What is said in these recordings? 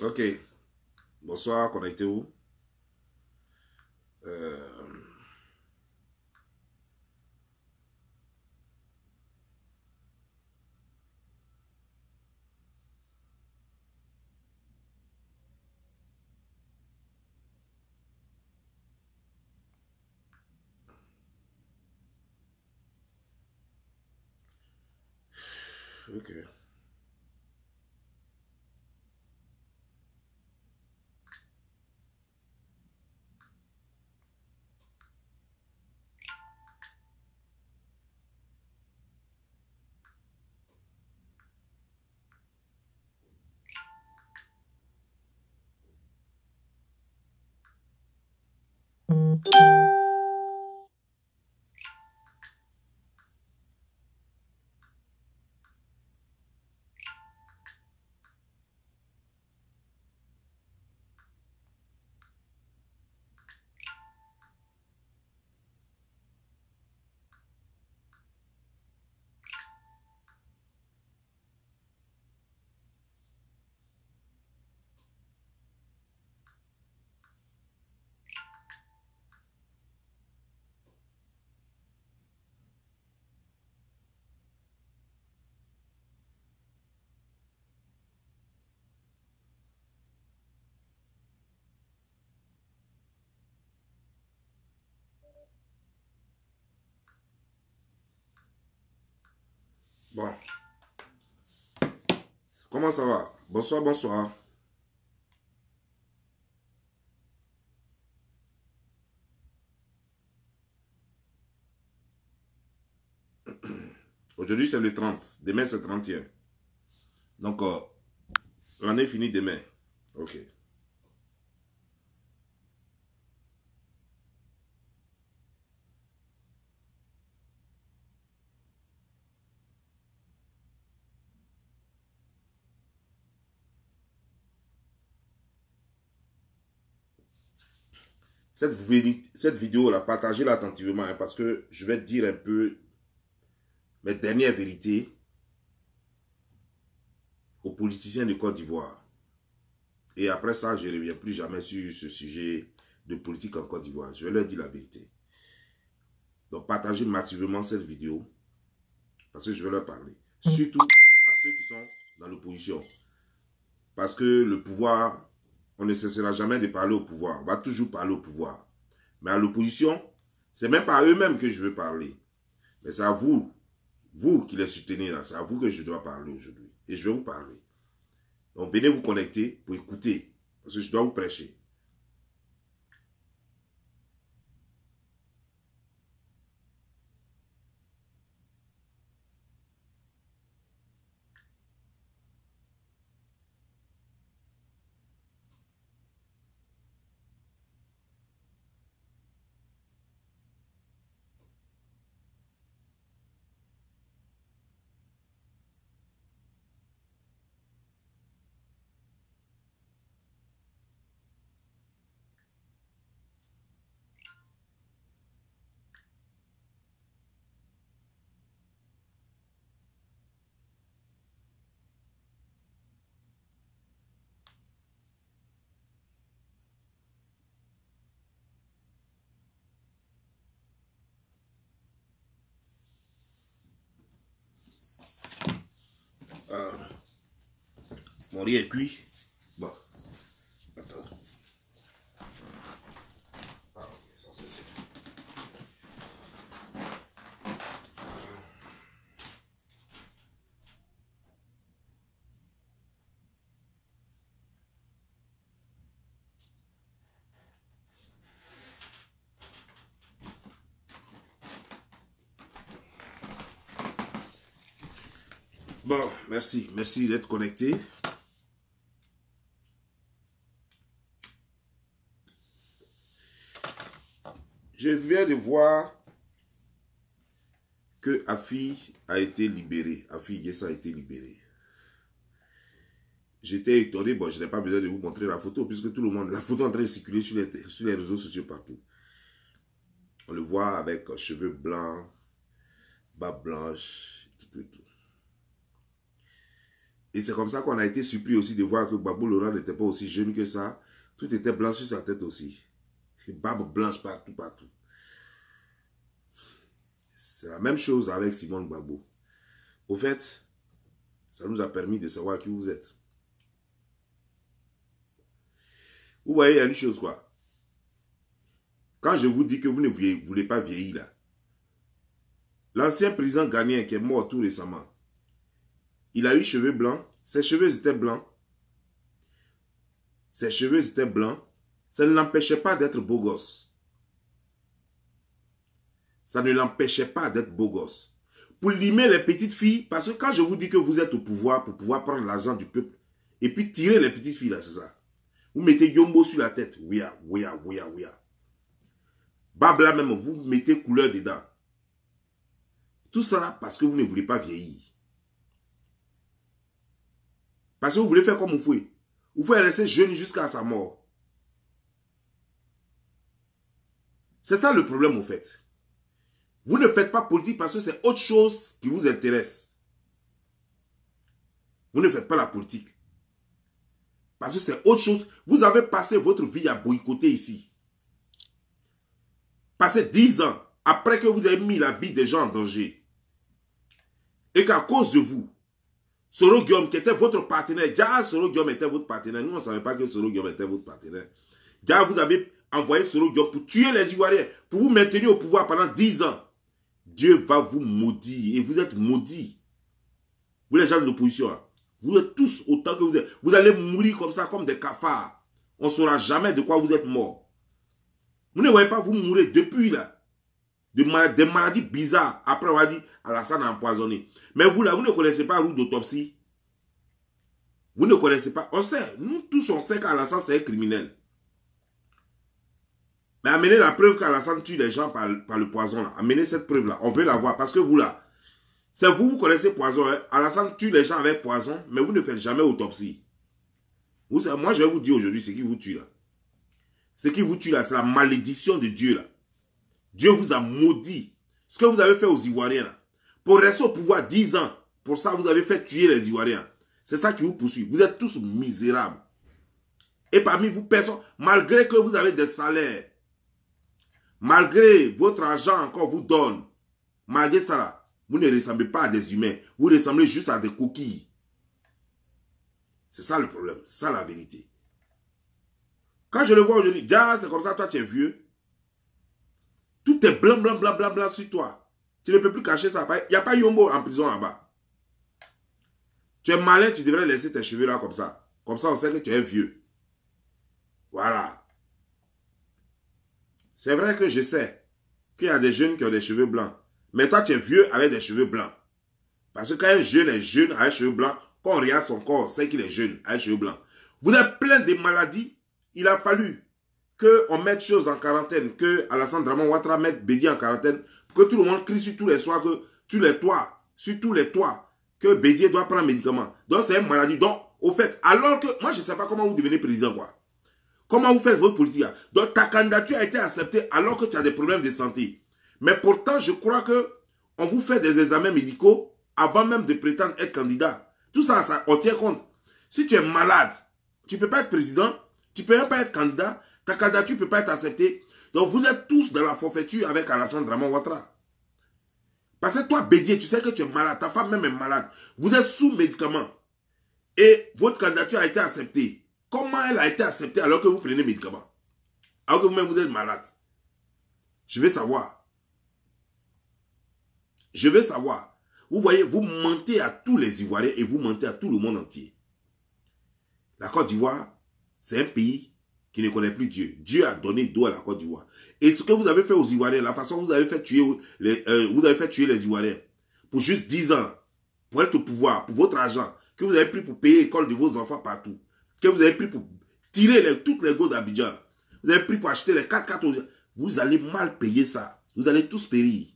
Ok, bonsoir, connectez-vous. Euh, ok. Bon, comment ça va? Bonsoir, bonsoir. Aujourd'hui, c'est le 30. Demain, c'est le 31. Donc, l'année finit demain. Ok. Cette vidéo-là, partagez-la attentivement hein, parce que je vais te dire un peu mes dernières vérités aux politiciens de Côte d'Ivoire. Et après ça, je ne reviens plus jamais sur ce sujet de politique en Côte d'Ivoire. Je vais leur dire la vérité. Donc, partagez massivement cette vidéo parce que je vais leur parler. Surtout à ceux qui sont dans l'opposition. Parce que le pouvoir, on ne cessera jamais de parler au pouvoir. On va toujours parler au pouvoir. Mais à l'opposition, c'est même pas à eux-mêmes que je veux parler. Mais c'est à vous, vous qui les soutenez là. C'est à vous que je dois parler aujourd'hui. Et je vais vous parler. Donc venez vous connecter pour écouter. Parce que je dois vous prêcher. Mon riz est cuit. Bon, attends. Ah, ok, ça c'est fait. Bon, merci. Merci d'être connecté. Je viens de voir que Afi a été libéré. Afi Yessa a été libéré. J'étais étonné, bon, je n'ai pas besoin de vous montrer la photo, puisque tout le monde, la photo est en train de circuler sur les réseaux sociaux partout. On le voit avec cheveux blancs, barbe blanche, tout. Et c'est comme ça qu'on a été surpris aussi de voir que Gbagbo Laurent n'était pas aussi jeune que ça. Tout était blanc sur sa tête aussi. Et barbe blanche partout, partout. C'est la même chose avec Simone Gbagbo. Au fait, ça nous a permis de savoir qui vous êtes. Vous voyez, il y a une chose quoi. Quand je vous dis que vous ne voulez pas vieillir là, l'ancien président ghanéen qui est mort tout récemment, il a eu cheveux blancs, ses cheveux étaient blancs. Ses cheveux étaient blancs, ça ne l'empêchait pas d'être beau gosse. Ça ne l'empêchait pas d'être beau gosse. Pour limer les petites filles, parce que quand je vous dis que vous êtes au pouvoir pour pouvoir prendre l'argent du peuple et puis tirer les petites filles là, c'est ça. Vous mettez Yombo sur la tête, ouya, ouya, ouya, ouya. Babla même, vous mettez couleur dedans. Tout ça là parce que vous ne voulez pas vieillir. Parce que vous voulez faire comme Oufoué. Oufoué est resté jeune jusqu'à sa mort. C'est ça le problème au fait. Vous ne faites pas politique parce que c'est autre chose qui vous intéresse. Vous ne faites pas la politique. Parce que c'est autre chose. Vous avez passé votre vie à boycotter ici. Passé 10 ans après que vous avez mis la vie des gens en danger. Et qu'à cause de vous, Soro Guillaume qui était votre partenaire, déjà Soro Guillaume était votre partenaire. Nous on ne savait pas que Soro Guillaume était votre partenaire. Déjà vous avez envoyé Soro Guillaume pour tuer les Ivoiriens, pour vous maintenir au pouvoir pendant 10 ans. Dieu va vous maudire et vous êtes maudits. Vous les gens de l'opposition, hein. Vous êtes tous autant que vous êtes. Vous allez mourir comme ça, comme des cafards. On ne saura jamais de quoi vous êtes morts. Vous ne voyez pas, vous mourrez depuis là. Des maladies bizarres. Après, on va dire, Alassane a empoisonné. Mais vous là, vous ne connaissez pas la route d'autopsie. Vous ne connaissez pas. On sait, nous tous on sait qu'Alassane c'est un criminel. Mais amenez la preuve qu'Alassane tue les gens par le poison là. Amenez cette preuve là. On veut la voir parce que vous là, c'est vous connaissez poison. Hein? Alassane tue les gens avec poison, mais vous ne faites jamais autopsie. Vous savez, moi je vais vous dire aujourd'hui ce qui vous tue là. Ce qui vous tue là, c'est la malédiction de Dieu là. Dieu vous a maudit. Ce que vous avez fait aux Ivoiriens là. Pour rester au pouvoir 10 ans. Pour ça, vous avez fait tuer les Ivoiriens. C'est ça qui vous poursuit. Vous êtes tous misérables. Et parmi vous, personne, malgré que vous avez des salaires, malgré votre argent encore vous donne, malgré ça là, vous ne ressemblez pas à des humains. Vous ressemblez juste à des coquilles. C'est ça le problème. C'est ça la vérité. Quand je le vois aujourd'hui, déjà c'est comme ça, toi tu es vieux. Tout est blanc, blanc, blanc, blanc, blanc sur toi. Tu ne peux plus cacher ça. Il n'y a pas Yombo en prison là-bas. Tu es malin, tu devrais laisser tes cheveux là comme ça. Comme ça, on sait que tu es vieux. Voilà. C'est vrai que je sais qu'il y a des jeunes qui ont des cheveux blancs. Mais toi, tu es vieux avec des cheveux blancs. Parce que quand un jeune est jeune avec des cheveux blancs, quand on regarde son corps, on sait qu'il est jeune avec des cheveux blancs. Vous êtes plein de maladies. Il a fallu qu'on mette choses en quarantaine, que Alassane Draman Ouattara mette Bédié en quarantaine, pour que tout le monde crie sur tous les soirs, que sur tous les toits, que Bédié doit prendre un médicament. Donc c'est une maladie. Donc, au fait, alors que, moi je ne sais pas comment vous devenez président, quoi. Comment vous faites votre politique. Donc ta candidature a été acceptée alors que tu as des problèmes de santé. Mais pourtant, je crois que on vous fait des examens médicaux avant même de prétendre être candidat. Tout ça, on tient compte. Si tu es malade, tu ne peux pas être président, tu ne peux même pas être candidat, ta candidature ne peut pas être acceptée. Donc vous êtes tous dans la forfaiture avec Alassane Draman Ouattara. Parce que toi, Bédié, tu sais que tu es malade, ta femme même est malade. Vous êtes sous médicaments. Et votre candidature a été acceptée. Comment elle a été acceptée alors que vous prenez médicaments? Alors que vous-même vous êtes malade? Je veux savoir. Je veux savoir. Vous voyez, vous mentez à tous les Ivoiriens et vous mentez à tout le monde entier. La Côte d'Ivoire, c'est un pays qui ne connaît plus Dieu. Dieu a donné d'eau à la Côte d'Ivoire. Et ce que vous avez fait aux Ivoiriens, la façon dont vous avez fait tuer les Ivoiriens, pour juste 10 ans, pour être au pouvoir, pour votre argent, que vous avez pris pour payer l'école de vos enfants partout, que vous avez pris pour tirer toutes les go d'Abidjan, vous avez pris pour acheter les 4x4, vous allez mal payer ça. Vous allez tous périr.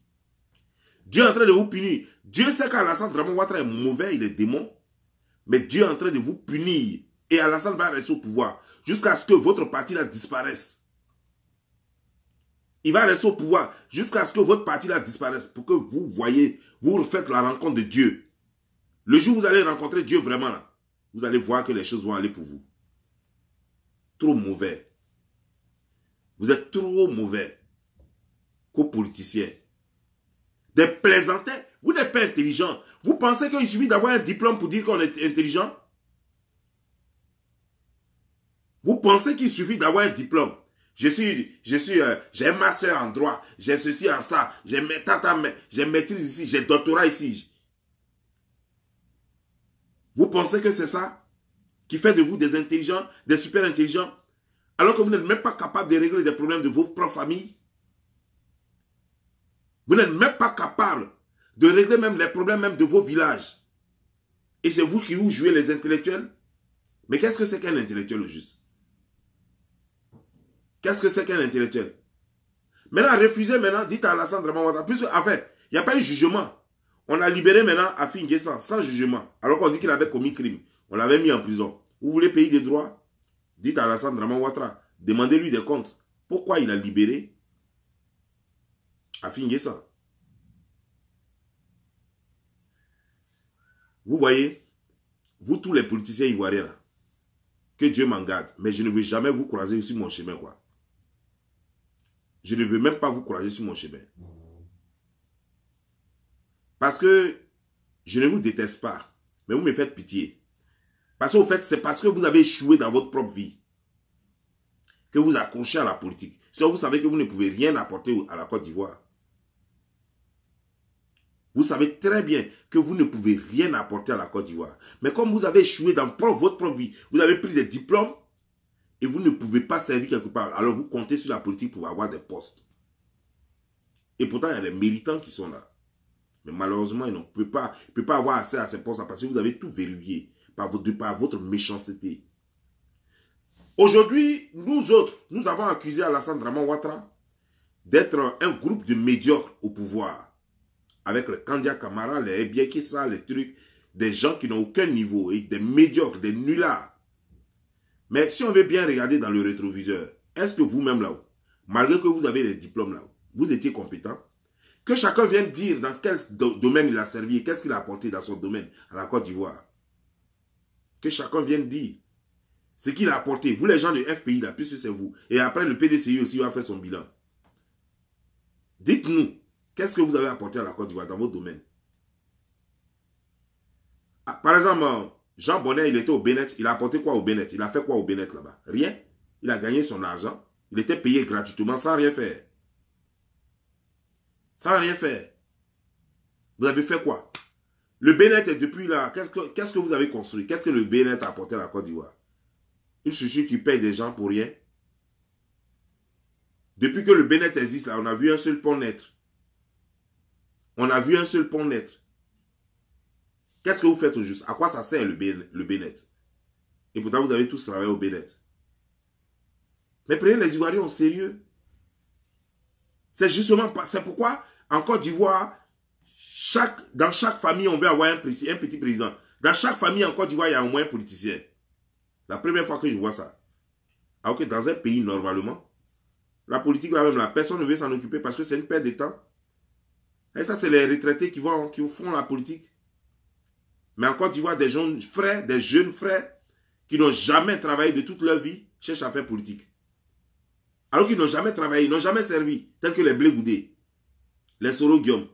Dieu est en train de vous punir. Dieu sait qu'Alassane Draman Ouattara est mauvais, il est démon. Mais Dieu est en train de vous punir. Et Alassane va rester au pouvoir jusqu'à ce que votre parti là disparaisse. Il va rester au pouvoir jusqu'à ce que votre parti là disparaisse pour que vous voyez, vous refaites la rencontre de Dieu. Le jour où vous allez rencontrer Dieu vraiment, là, vous allez voir que les choses vont aller pour vous. Trop mauvais. Vous êtes trop mauvais qu'aux politiciens. Des plaisantins. Vous n'êtes pas intelligent. Vous pensez qu'il suffit d'avoir un diplôme pour dire qu'on est intelligent? Vous pensez qu'il suffit d'avoir un diplôme? J'ai un master en droit, j'ai ceci en ça, j'ai maîtrise ici, j'ai doctorat ici. Vous pensez que c'est ça qui fait de vous des intelligents, des super intelligents, alors que vous n'êtes même pas capable de régler des problèmes de vos propres familles? Vous n'êtes même pas capable de régler même les problèmes même de vos villages. Et c'est vous qui vous jouez les intellectuels? Mais qu'est-ce que c'est qu'un intellectuel au juste? Qu'est-ce que c'est qu'un intellectuel? Maintenant, refusez maintenant, dites à Alassane Draman Ouattara, puisque, en fait, il n'y a pas eu jugement. On a libéré maintenant Afin Guessan sans jugement, alors qu'on dit qu'il avait commis crime. On l'avait mis en prison. Vous voulez payer des droits? Dites à Alassane Draman Ouattara, demandez-lui des comptes. Pourquoi il a libéré Afin Guessan? Vous voyez, vous tous les politiciens ivoiriens là, que Dieu m'en garde, mais je ne veux jamais vous croiser sur mon chemin, quoi. Je ne veux même pas vous croiser sur mon chemin. Parce que je ne vous déteste pas, mais vous me faites pitié. Parce qu'au fait, c'est parce que vous avez échoué dans votre propre vie que vous accrochez à la politique. Sinon, vous savez que vous ne pouvez rien apporter à la Côte d'Ivoire. Vous savez très bien que vous ne pouvez rien apporter à la Côte d'Ivoire. Mais comme vous avez échoué dans votre propre vie, vous avez pris des diplômes et vous ne pouvez pas servir quelque part. Alors vous comptez sur la politique pour avoir des postes. Et pourtant, il y a des méritants qui sont là. Mais malheureusement, ils ne peuvent pas avoir accès à ces postes parce que vous avez tout verrouillé par votre méchanceté. Aujourd'hui, nous autres, nous avons accusé Alassane Draman Ouattara d'être un groupe de médiocres au pouvoir. Avec le Kandia Kamara, les Ebiekissa, les trucs, des gens qui n'ont aucun niveau, et des médiocres, des nullards. Mais si on veut bien regarder dans le rétroviseur, est-ce que vous-même là-haut, malgré que vous avez les diplômes là-haut, vous étiez compétent? Que chacun vienne dire dans quel domaine il a servi et qu'est-ce qu'il a apporté dans son domaine à la Côte d'Ivoire. Que chacun vienne dire ce qu'il a apporté. Vous les gens de FPI là, puisque c'est vous. Et après le PDCI aussi va faire son bilan. Dites-nous, qu'est-ce que vous avez apporté à la Côte d'Ivoire dans votre domaine? Ah, par exemple, Jean Bonnet, il était au Bénin. Il a apporté quoi au Bénin? Il a fait quoi au Bénin là-bas? Rien. Il a gagné son argent. Il était payé gratuitement sans rien faire. Sans rien faire. Vous avez fait quoi? Le Bénin est depuis là. Qu'est-ce que vous avez construit? Qu'est-ce que le Bénin a apporté à la Côte d'Ivoire? Une structure qui paye des gens pour rien. Depuis que le Bénin existe là, on a vu un seul pont naître. On a vu un seul pont naître. Qu'est-ce que vous faites au juste? À quoi ça sert le Bénin? Et pourtant, vous avez tous travaillé au Bénin. Mais prenez les Ivoiriens au sérieux. C'est justement, c'est pourquoi, en Côte d'Ivoire, dans chaque famille, on veut avoir un petit président. Dans chaque famille en Côte d'Ivoire, il y a au moins un politicien. La première fois que je vois ça. Alors que dans un pays, normalement, la politique, là même, la personne ne veut s'en occuper parce que c'est une perte de temps. Et ça, c'est les retraités qui font la politique. Mais en Côte d'Ivoire, des jeunes frères, qui n'ont jamais travaillé de toute leur vie, cherchent à faire politique. Alors qu'ils n'ont jamais travaillé, ils n'ont jamais servi, tels que les Blé Goudé, les Soro Guillaume,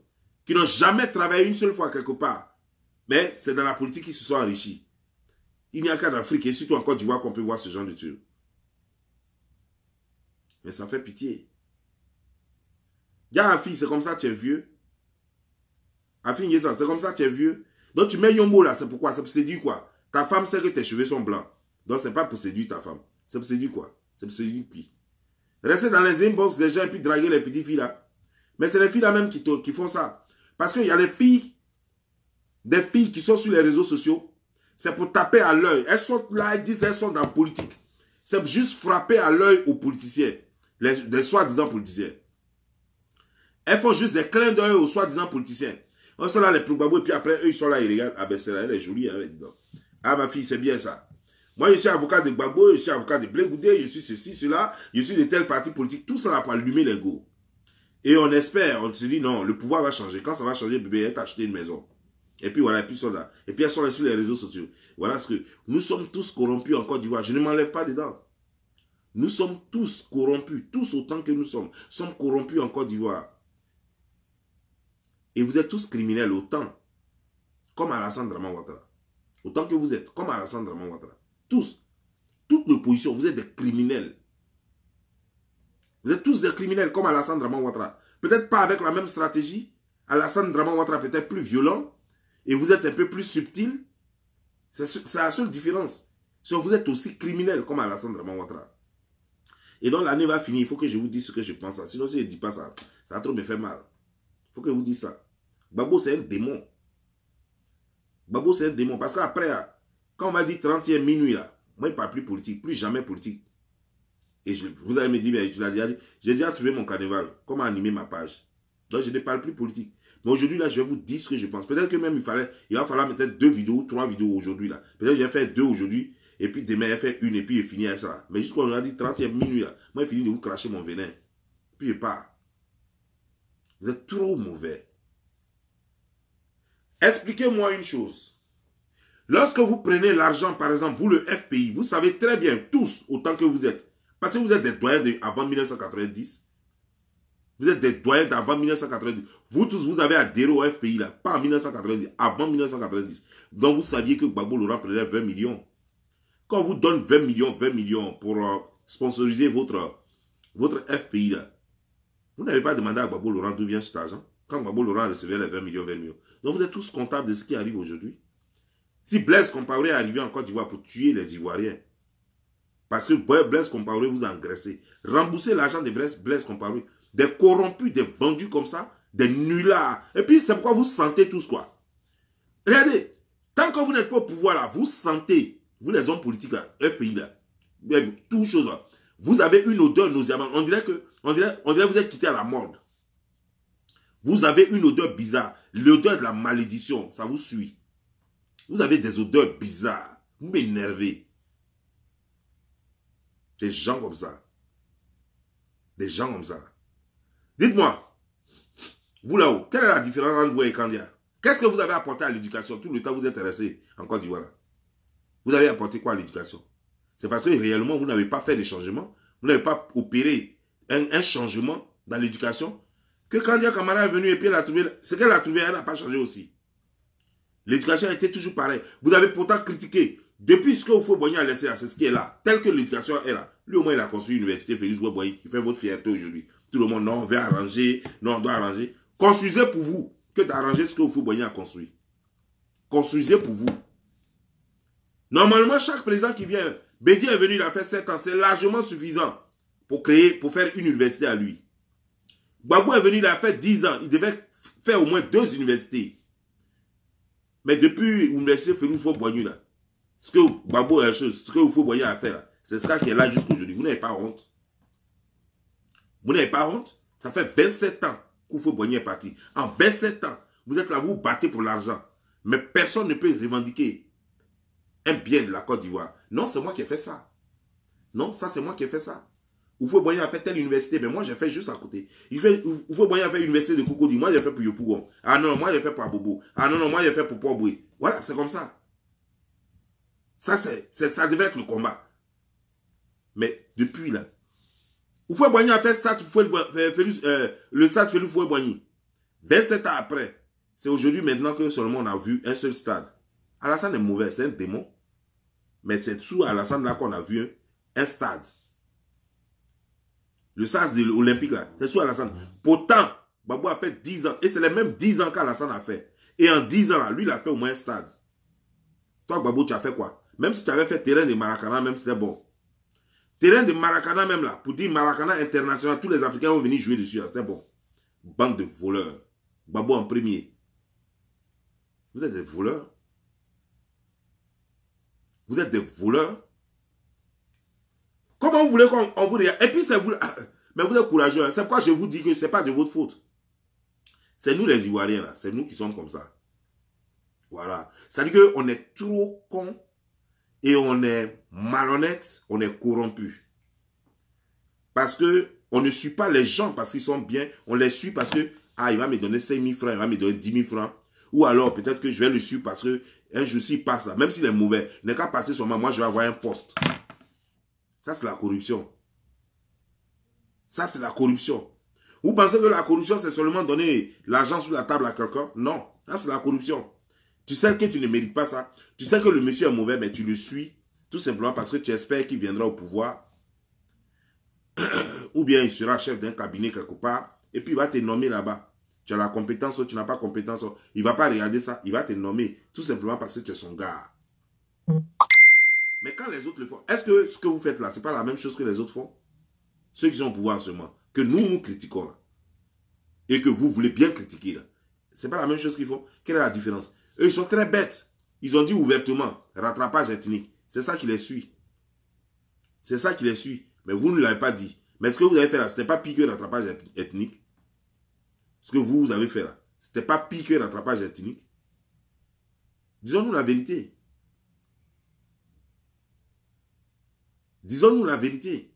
qui n'ont jamais travaillé une seule fois quelque part. Mais c'est dans la politique qu'ils se sont enrichis. Il n'y a qu'en Afrique, et surtout en Côte d'Ivoire, qu'on peut voir ce genre de trucs. Mais ça fait pitié. Y'a Afi, c'est comme ça que tu es vieux. Afi, c'est comme ça que tu es vieux. Donc tu mets Yombo là, c'est pourquoi? C'est pour séduire quoi? Ta femme sait que tes cheveux sont blancs. Donc c'est pas pour séduire ta femme. C'est pour séduire quoi? C'est pour séduire qui? Rester dans les inbox des gens et puis draguer les petites filles là. Mais c'est les filles là même qui font ça. Parce qu'il y a les filles, des filles qui sont sur les réseaux sociaux. C'est pour taper à l'œil. Elles sont là, elles disent qu'elles sont dans la politique. C'est juste frapper à l'œil aux politiciens. Les soi-disant politiciens. Elles font juste des clins d'œil aux soi-disant politiciens. On sont là les Proubabou et puis après eux ils sont là, ils regardent. Ah ben c'est là, elle est jolie. Hein, ah ma fille, c'est bien ça. Moi je suis avocat de Gbagbo, je suis avocat de Blé Goudé, je suis ceci, cela, je suis de tel parti politique. Tout ça là pour allumer l'ego. Et on espère, on se dit non, le pouvoir va changer. Quand ça va changer, bébé, elle t'a acheté une maison. Et puis voilà, et puis ils sont là. Et puis elles sont là sur les réseaux sociaux. Voilà ce que... Nous sommes tous corrompus en Côte d'Ivoire. Je ne m'enlève pas dedans. Nous sommes tous corrompus. Tous autant que nous sommes corrompus en Côte d'Ivoire. Et vous êtes tous criminels autant. Comme Alassane Draman Ouattara. Autant que vous êtes. Comme Alassane Draman Ouattara. Tous. Toute l'opposition. Vous êtes des criminels. Vous êtes tous des criminels comme Alassane Draman Ouattara. Peut-être pas avec la même stratégie. Alassane Draman Ouattara peut-être plus violent. Et vous êtes un peu plus subtil. C'est la seule différence. Sinon, vous êtes aussi criminel comme Alassane Draman Ouattara. Et donc l'année va finir. Il faut que je vous dise ce que je pense. Sinon, si je ne dis pas ça, ça va trop me faire mal. Il faut que je vous dise ça. Gbagbo, c'est un démon. Gbagbo, c'est un démon. Parce qu'après, quand on m'a dit 30e minuit, là, moi, je ne parle plus politique. Plus jamais politique. Et vous allez me dire, mais tu l'as déjà dit. J'ai déjà trouvé mon carnaval. Comment animer ma page. Donc, je ne parle plus politique. Mais aujourd'hui, là, je vais vous dire ce que je pense. Peut-être que même il va falloir peut-être 2 vidéos, 3 vidéos aujourd'hui, là. Peut-être que j'ai fait 2 aujourd'hui. Et puis demain, j'ai fait 1 et puis il finit avec ça. Mais jusqu'à on a dit 30e minuit, là. Moi, il finit de vous cracher mon venin. Puis je pars. Vous êtes trop mauvais. Expliquez-moi une chose. Lorsque vous prenez l'argent, par exemple, vous le FPI, vous savez très bien, tous, autant que vous êtes, parce que vous êtes des doyens avant 1990, vous êtes des doyens d'avant 1990, vous tous, vous avez adhéré au FPI, là, pas en 1990, avant 1990. Donc vous saviez que Gbagbo Laurent prenait 20 millions. Quand on vous donne 20 millions pour sponsoriser votre FPI, là, vous n'avez pas demandé à Gbagbo Laurent d'où vient cet argent. Quand Gbagbo Laurent recevait les 20 millions. Donc vous êtes tous comptables de ce qui arrive aujourd'hui. Si Blaise Compaoré est arrivé en Côte d'Ivoire pour tuer les Ivoiriens, parce que Blaise Compaoré vous a engraissé, remboursez l'argent de Blaise Compaoré, des corrompus, des vendus comme ça, des nullards. Et puis c'est pourquoi vous sentez tous quoi. Regardez, tant que vous n'êtes pas au pouvoir là, vous sentez, vous les hommes politiques là, FPI là, toutes choses là, vous avez une odeur nauséabonde. On dirait que vous êtes quitté à la morgue. Vous avez une odeur bizarre. L'odeur de la malédiction, ça vous suit. Vous avez des odeurs bizarres. Vous m'énervez. Des gens comme ça. Des gens comme ça. Dites-moi, vous là-haut, quelle est la différence entre vous et Kandia? Qu'est-ce que vous avez apporté à l'éducation? Tout le temps vous êtes resté en Côte d'Ivoire. Vous avez apporté quoi à l'éducation? C'est parce que réellement, vous n'avez pas fait de changement. Vous n'avez pas opéré un changement dans l'éducation. Que Kandia Camara est venu et puis elle a trouvé, ce qu'elle a trouvé, elle n'a pas changé aussi. L'éducation a été toujours pareille. Vous avez pourtant critiqué. Depuis ce que Houphouët-Boigny a laissé là, c'est ce qui est là. Tel que l'éducation est là. Lui au moins il a construit l'université Félix Houphouët-Boigny qui fait votre fierté aujourd'hui. Tout le monde, non, on veut arranger, non, on doit arranger. Construisez pour vous que d'arranger ce que Houphouët-Boigny a construit. Construisez pour vous. Normalement, chaque président qui vient, Bédi est venu, il a fait 7 ans, c'est largement suffisant pour faire une université à lui. Gbagbo est venu, il a fait 10 ans, il devait faire au moins 2 universités. Mais depuis l'université Félix Houphouët-Boigny, là, ce que Gbagbo a fait, ce que Houphouët-Boigny a fait, c'est ça qui est là jusqu'à aujourd'hui. Vous n'avez pas honte. Vous n'avez pas honte. Ça fait 27 ans qu'Houphouët-Boigny est parti. En 27 ans, vous êtes là, vous battez pour l'argent. Mais personne ne peut revendiquer un bien de la Côte d'Ivoire. Non, c'est moi qui ai fait ça. Non, ça c'est moi qui ai fait ça. Houphouët-Boigny a fait telle université, mais moi j'ai fait juste à côté. Houphouët-Boigny a fait l'université de Cocody, moi j'ai fait pour Yopougon. Ah non, moi j'ai fait pour Abobo. Ah non, non, moi j'ai fait pour Port-Boué. Voilà, c'est comme ça. Ça devait être le combat. Mais depuis là, Houphouët-Boigny a fait le stade Félix Houphouët-Boigny. 27 ans après, c'est aujourd'hui maintenant que seulement on a vu un seul stade. Alassane est mauvais, c'est un démon. Mais c'est sous Alassane là qu'on a vu un stade. Le stade de l'Olympique là, c'est sous Alassane. Pourtant, Gbagbo a fait 10 ans. Et c'est les mêmes 10 ans qu'Alassane a fait. Et en 10 ans là, lui il a fait au moins un stade. Toi Gbagbo, tu as fait quoi? Même si tu avais fait terrain de Maracana, même c'était bon. Terrain de Maracana même là, pour dire Maracana international, tous les Africains vont venir jouer dessus, c'était bon. Bande de voleurs. Gbagbo en premier. Vous êtes des voleurs. Vous êtes des voleurs. Comment vous voulez qu'on vous regarde? Et puis c'est vous. Mais vous êtes courageux. Hein? C'est pourquoi je vous dis que ce n'est pas de votre faute. C'est nous les Ivoiriens là. C'est nous qui sommes comme ça. Voilà. Ça veut dire qu'on est trop cons et on est malhonnête, on est corrompu. Parce que on ne suit pas les gens parce qu'ils sont bien. On les suit parce que, ah, il va me donner 5 000 francs, il va me donner 10 000 francs. Ou alors, peut-être que je vais le suivre parce que un jour, s'il passe là, même s'il est mauvais, il n'est qu'à passer sur moi, je vais avoir un poste. Ça, c'est la corruption. Ça, c'est la corruption. Vous pensez que la corruption, c'est seulement donner l'argent sous la table à quelqu'un? Non, ça, c'est la corruption. Tu sais que tu ne mérites pas ça. Tu sais que le monsieur est mauvais, mais tu le suis tout simplement parce que tu espères qu'il viendra au pouvoir. Ou bien il sera chef d'un cabinet quelque part et puis il va te nommer là-bas. Tu as la compétence ou tu n'as pas compétence. Il ne va pas regarder ça. Il va te nommer tout simplement parce que tu es son gars. Mais quand les autres le font, est-ce que ce que vous faites là, ce n'est pas la même chose que les autres font? Ceux qui sont au pouvoir en ce moment, que nous critiquons là, et que vous voulez bien critiquer là, ce n'est pas la même chose qu'ils font. Quelle est la différence? Eux, ils sont très bêtes. Ils ont dit ouvertement, rattrapage ethnique. C'est ça qui les suit. C'est ça qui les suit. Mais vous ne l'avez pas dit. Mais ce que vous avez fait là, ce n'était pas pire que rattrapage ethnique. Ce que vous avez fait là, ce n'était pas pire que rattrapage ethnique. Disons-nous la vérité. Disons-nous la vérité.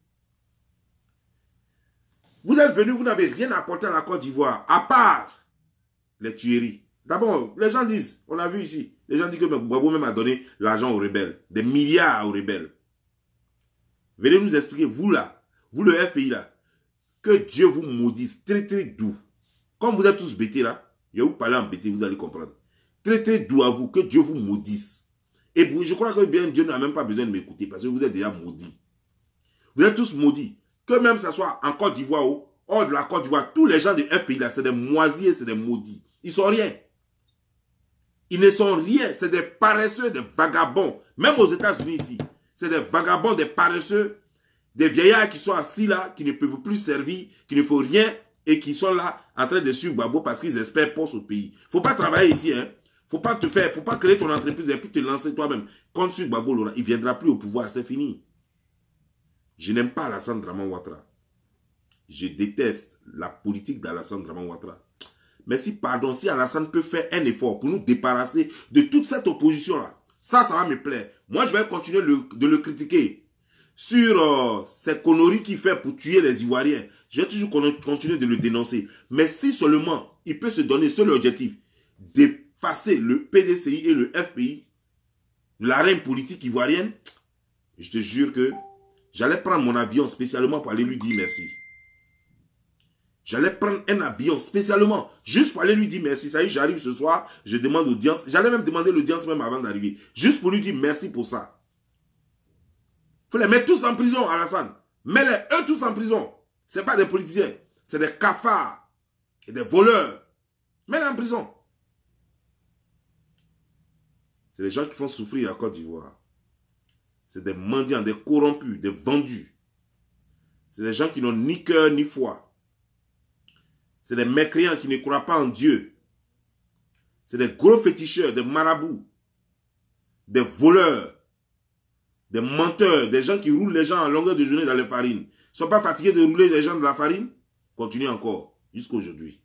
Vous êtes venus, vous n'avez rien apporté à la Côte d'Ivoire, à part les tueries. D'abord, les gens disent, on a vu ici, les gens disent que Gbagbo même a donné l'argent aux rebelles, des milliards aux rebelles. Venez nous expliquer, vous là, vous le FPI là, que Dieu vous maudisse, très très doux. Comme vous êtes tous bêtés là, je vais vous parler en bêté, vous allez comprendre. Très très doux à vous, que Dieu vous maudisse. Et je crois que bien Dieu n'a même pas besoin de m'écouter parce que vous êtes déjà maudits. Vous êtes tous maudits. Que même ça soit en Côte d'Ivoire ou hors de la Côte d'Ivoire, tous les gens de FPI là, c'est des moisiers, c'est des maudits. Ils ne sont rien. Ils ne sont rien. C'est des paresseux, des vagabonds. Même aux États-Unis ici, c'est des vagabonds, des paresseux, des vieillards qui sont assis là, qui ne peuvent plus servir, qui ne font rien et qui sont là en train de suivre Gbagbo parce qu'ils espèrent poste au pays. Il ne faut pas travailler ici, hein. Faut pas te faire, faut pas créer ton entreprise et puis te lancer toi-même. Contre sur Gbagbo, il ne viendra plus au pouvoir, c'est fini. Je n'aime pas Alassane Draman Ouattara. Je déteste la politique d'Alassane Draman Ouattara. Mais si, pardon, si Alassane peut faire un effort pour nous débarrasser de toute cette opposition-là, ça va me plaire. Moi, je vais continuer de le critiquer sur ces conneries qu'il fait pour tuer les Ivoiriens. Je vais toujours continuer de le dénoncer. Mais si seulement il peut se donner seul objectif d'effacer le PDCI et le FPI, l'arène politique ivoirienne, je te jure que j'allais prendre mon avion spécialement pour aller lui dire merci. J'allais prendre un avion spécialement, juste pour aller lui dire merci. Ça y est, j'arrive ce soir, je demande l'audience. J'allais même demander l'audience même avant d'arriver. Juste pour lui dire merci pour ça. Il faut les mettre tous en prison, Alassane. Mets-les, eux tous en prison. Ce n'est pas des politiciens, c'est des cafards et des voleurs. Mets-les en prison. C'est des gens qui font souffrir la Côte d'Ivoire. C'est des mendiants, des corrompus, des vendus. C'est des gens qui n'ont ni cœur ni foi. C'est des mécréants qui ne croient pas en Dieu. C'est des gros féticheurs, des marabouts, des voleurs, des menteurs, des gens qui roulent les gens en longueur de journée dans les farines. Ils ne sont pas fatigués de rouler les gens de la farine? Continuez encore, jusqu'à aujourd'hui.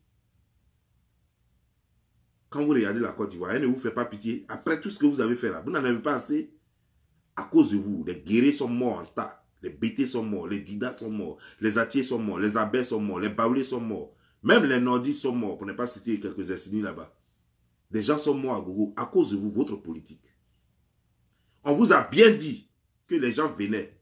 Quand vous regardez la Côte d'Ivoire, elle ne vous fait pas pitié. Après tout ce que vous avez fait là, vous n'en avez pas assez. À cause de vous, les guerriers sont morts en tas. Les bétés sont morts, les didas sont morts, les atiers sont morts, les abeilles sont morts, les baoulés sont morts. Même les nordistes sont morts, pour ne pas citer quelques ethnies là-bas. Des gens sont morts à gogo à cause de vous, votre politique. On vous a bien dit que les gens venaient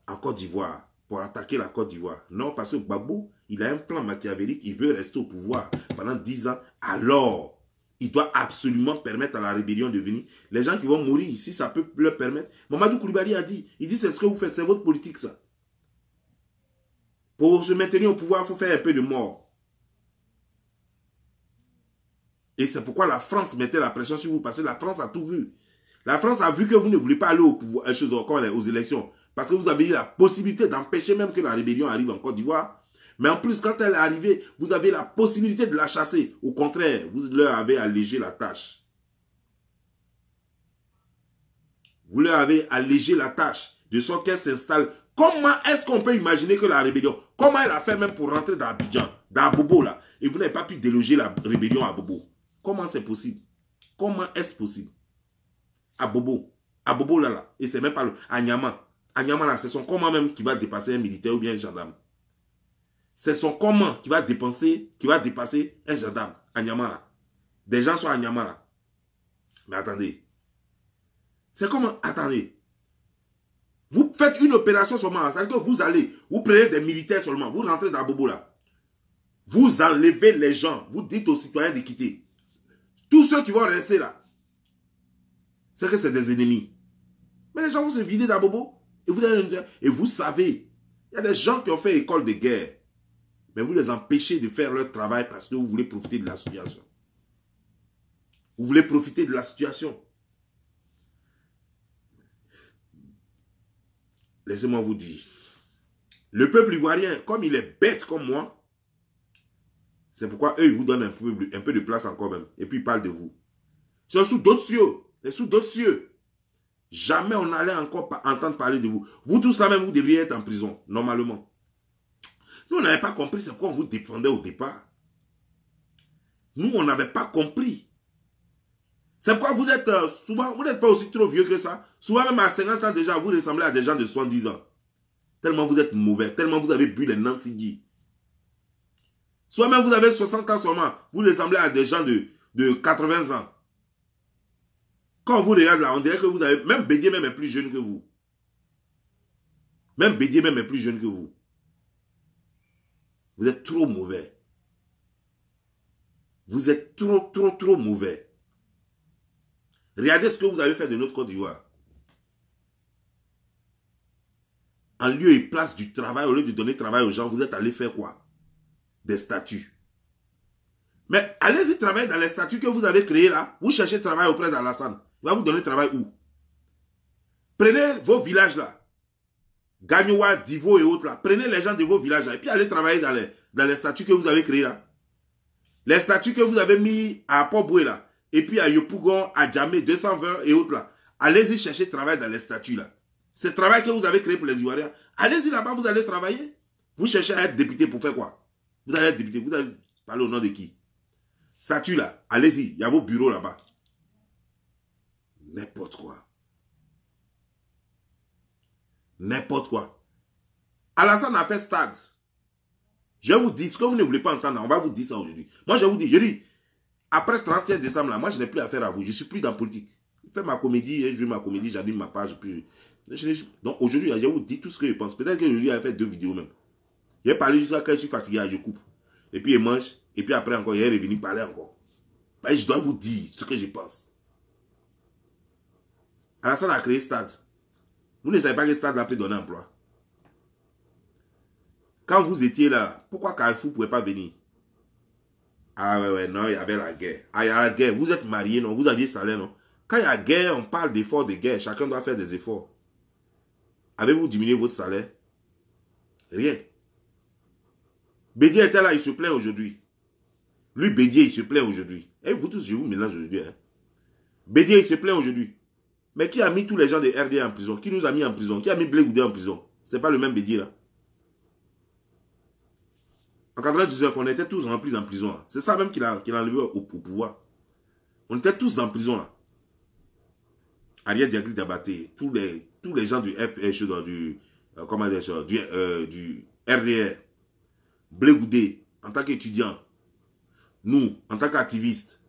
en Côte d'Ivoire pour attaquer la Côte d'Ivoire. Non, parce que Gbagbo, il a un plan machiavélique, il veut rester au pouvoir pendant 10 ans. Alors, il doit absolument permettre à la rébellion de venir. Les gens qui vont mourir, si ça peut leur permettre. Mamadou Koulibaly a dit, il dit c'est ce que vous faites, c'est votre politique ça. Pour se maintenir au pouvoir, il faut faire un peu de mort. Et c'est pourquoi la France mettait la pression sur vous, parce que la France a tout vu. La France a vu que vous ne voulez pas aller au pouvoir, aux élections, parce que vous avez eu la possibilité d'empêcher même que la rébellion arrive en Côte d'Ivoire. Mais en plus, quand elle est arrivée, vous avez la possibilité de la chasser. Au contraire, vous leur avez allégé la tâche. Vous leur avez allégé la tâche, de sorte qu'elle s'installe. Comment est-ce qu'on peut imaginer que la rébellion, comment elle a fait même pour rentrer dans Abidjan, dans Bobo là, et vous n'avez pas pu déloger la rébellion à Bobo? Comment c'est possible? Comment est-ce possible? À Bobo là, et c'est même pas le... À Niama là, c'est son comment même qui va dépasser un militaire ou bien un gendarme. C'est son comment qui va dépasser un gendarme à Niama là. des gens sont à Nyamara. Mais attendez. C'est comme, attendez. Vous faites une opération seulement. C'est-à-dire que vous allez, vous prenez des militaires seulement. Vous rentrez dans Bobo là. Vous enlevez les gens. Vous dites aux citoyens de quitter. Tous ceux qui vont rester là, c'est que c'est des ennemis. Mais les gens vont se vider d'Abobo. Et vous savez, il y a des gens qui ont fait école de guerre. Mais vous les empêchez de faire leur travail parce que vous voulez profiter de la situation. Vous voulez profiter de la situation. Laissez-moi vous dire. Le peuple ivoirien, comme il est bête comme moi, c'est pourquoi eux, ils vous donnent un peu de place encore même. Et puis ils parlent de vous. C'est sous d'autres cieux. C'est sous d'autres cieux. Jamais on n'allait encore entendre parler de vous. Vous tous là même, vous devriez être en prison, normalement. Nous, on n'avait pas compris c'est pourquoi on vous défendait au départ. Nous, on n'avait pas compris. C'est pourquoi vous êtes souvent, vous n'êtes pas aussi trop vieux que ça. Souvent même à 50 ans déjà, vous ressemblez à des gens de 70 ans. Tellement vous êtes mauvais, tellement vous avez bu les Nancy. Soit même vous avez 60 ans seulement, vous ressemblez à des gens de 80 ans. Quand on vous regarde là, on dirait que vous avez... Même Bédié même est plus jeune que vous. Même Bédié même est plus jeune que vous. Vous êtes trop mauvais. Vous êtes trop mauvais. Regardez ce que vous avez fait de notre Côte d'Ivoire. En lieu et place du travail, au lieu de donner travail aux gens, vous êtes allé faire quoi? Des statuts. Mais allez-y travailler dans les statuts que vous avez créés là. Vous cherchez travail auprès d'Alassane. Il va vous donner travail où? Prenez vos villages là. Gagnoua, Divo et autres là. Prenez les gens de vos villages là. Et puis allez travailler dans les statuts que vous avez créés là. Les statuts que vous avez mis à Port-Boué là. Et puis à Yopougon, à Djamé, 220 et autres là. Allez-y chercher travail dans les statuts là. C'est le travail que vous avez créé pour les Ivoiriens. Allez-y là-bas, vous allez travailler. Vous cherchez à être député pour faire quoi? Vous allez être député. Vous allez parler au nom de qui? Statut là. Allez-y. Il y a vos bureaux là-bas. N'importe quoi. N'importe quoi. Alassane a fait stade. Je vous dis ce que vous ne voulez pas entendre. On va vous dire ça aujourd'hui. Moi, je vous dis, après 31 décembre, là, moi, je n'ai plus affaire à vous. Je ne suis plus dans la politique. Je fais ma comédie, je joue ma comédie, j'anime ma page. Puis, donc, aujourd'hui, je vous dis tout ce que je pense. Peut-être que aujourd'hui, j'ai fait 2 vidéos même. J'ai parlé jusqu'à quand je suis fatigué, je coupe. Et puis, il mange. Et puis après, encore, il est revenu parler encore. Ben, je dois vous dire ce que je pense. Alassane a créé Stade. Vous ne savez pas que Stade a pu donner emploi. Quand vous étiez là, pourquoi Carrefour ne pouvait pas venir? Ah ouais, non, il y avait la guerre. Ah, il y a la guerre. Vous êtes mariés, non? Vous aviez salaire, non? Quand il y a guerre, on parle d'efforts de guerre. Chacun doit faire des efforts. Avez-vous diminué votre salaire? Rien. Bédié était là, il se plaint aujourd'hui. Lui, Bédié, il se plaint aujourd'hui. Et vous tous, je vous mélange aujourd'hui. Hein? Bédié, il se plaint aujourd'hui. Mais qui a mis tous les gens de RD en prison? Qui nous a mis en prison? Qui a mis Blé Goudé en prison? Ce n'est pas le même Bédié là. En 99, on était tous remplis en prison. C'est ça même qu'il a enlevé au pouvoir. On était tous en prison là. Ariel Diagri Dabaté, tous les gens du FH, du RDR, Blé Goudé, en tant qu'étudiant, nous, en tant qu'activistes,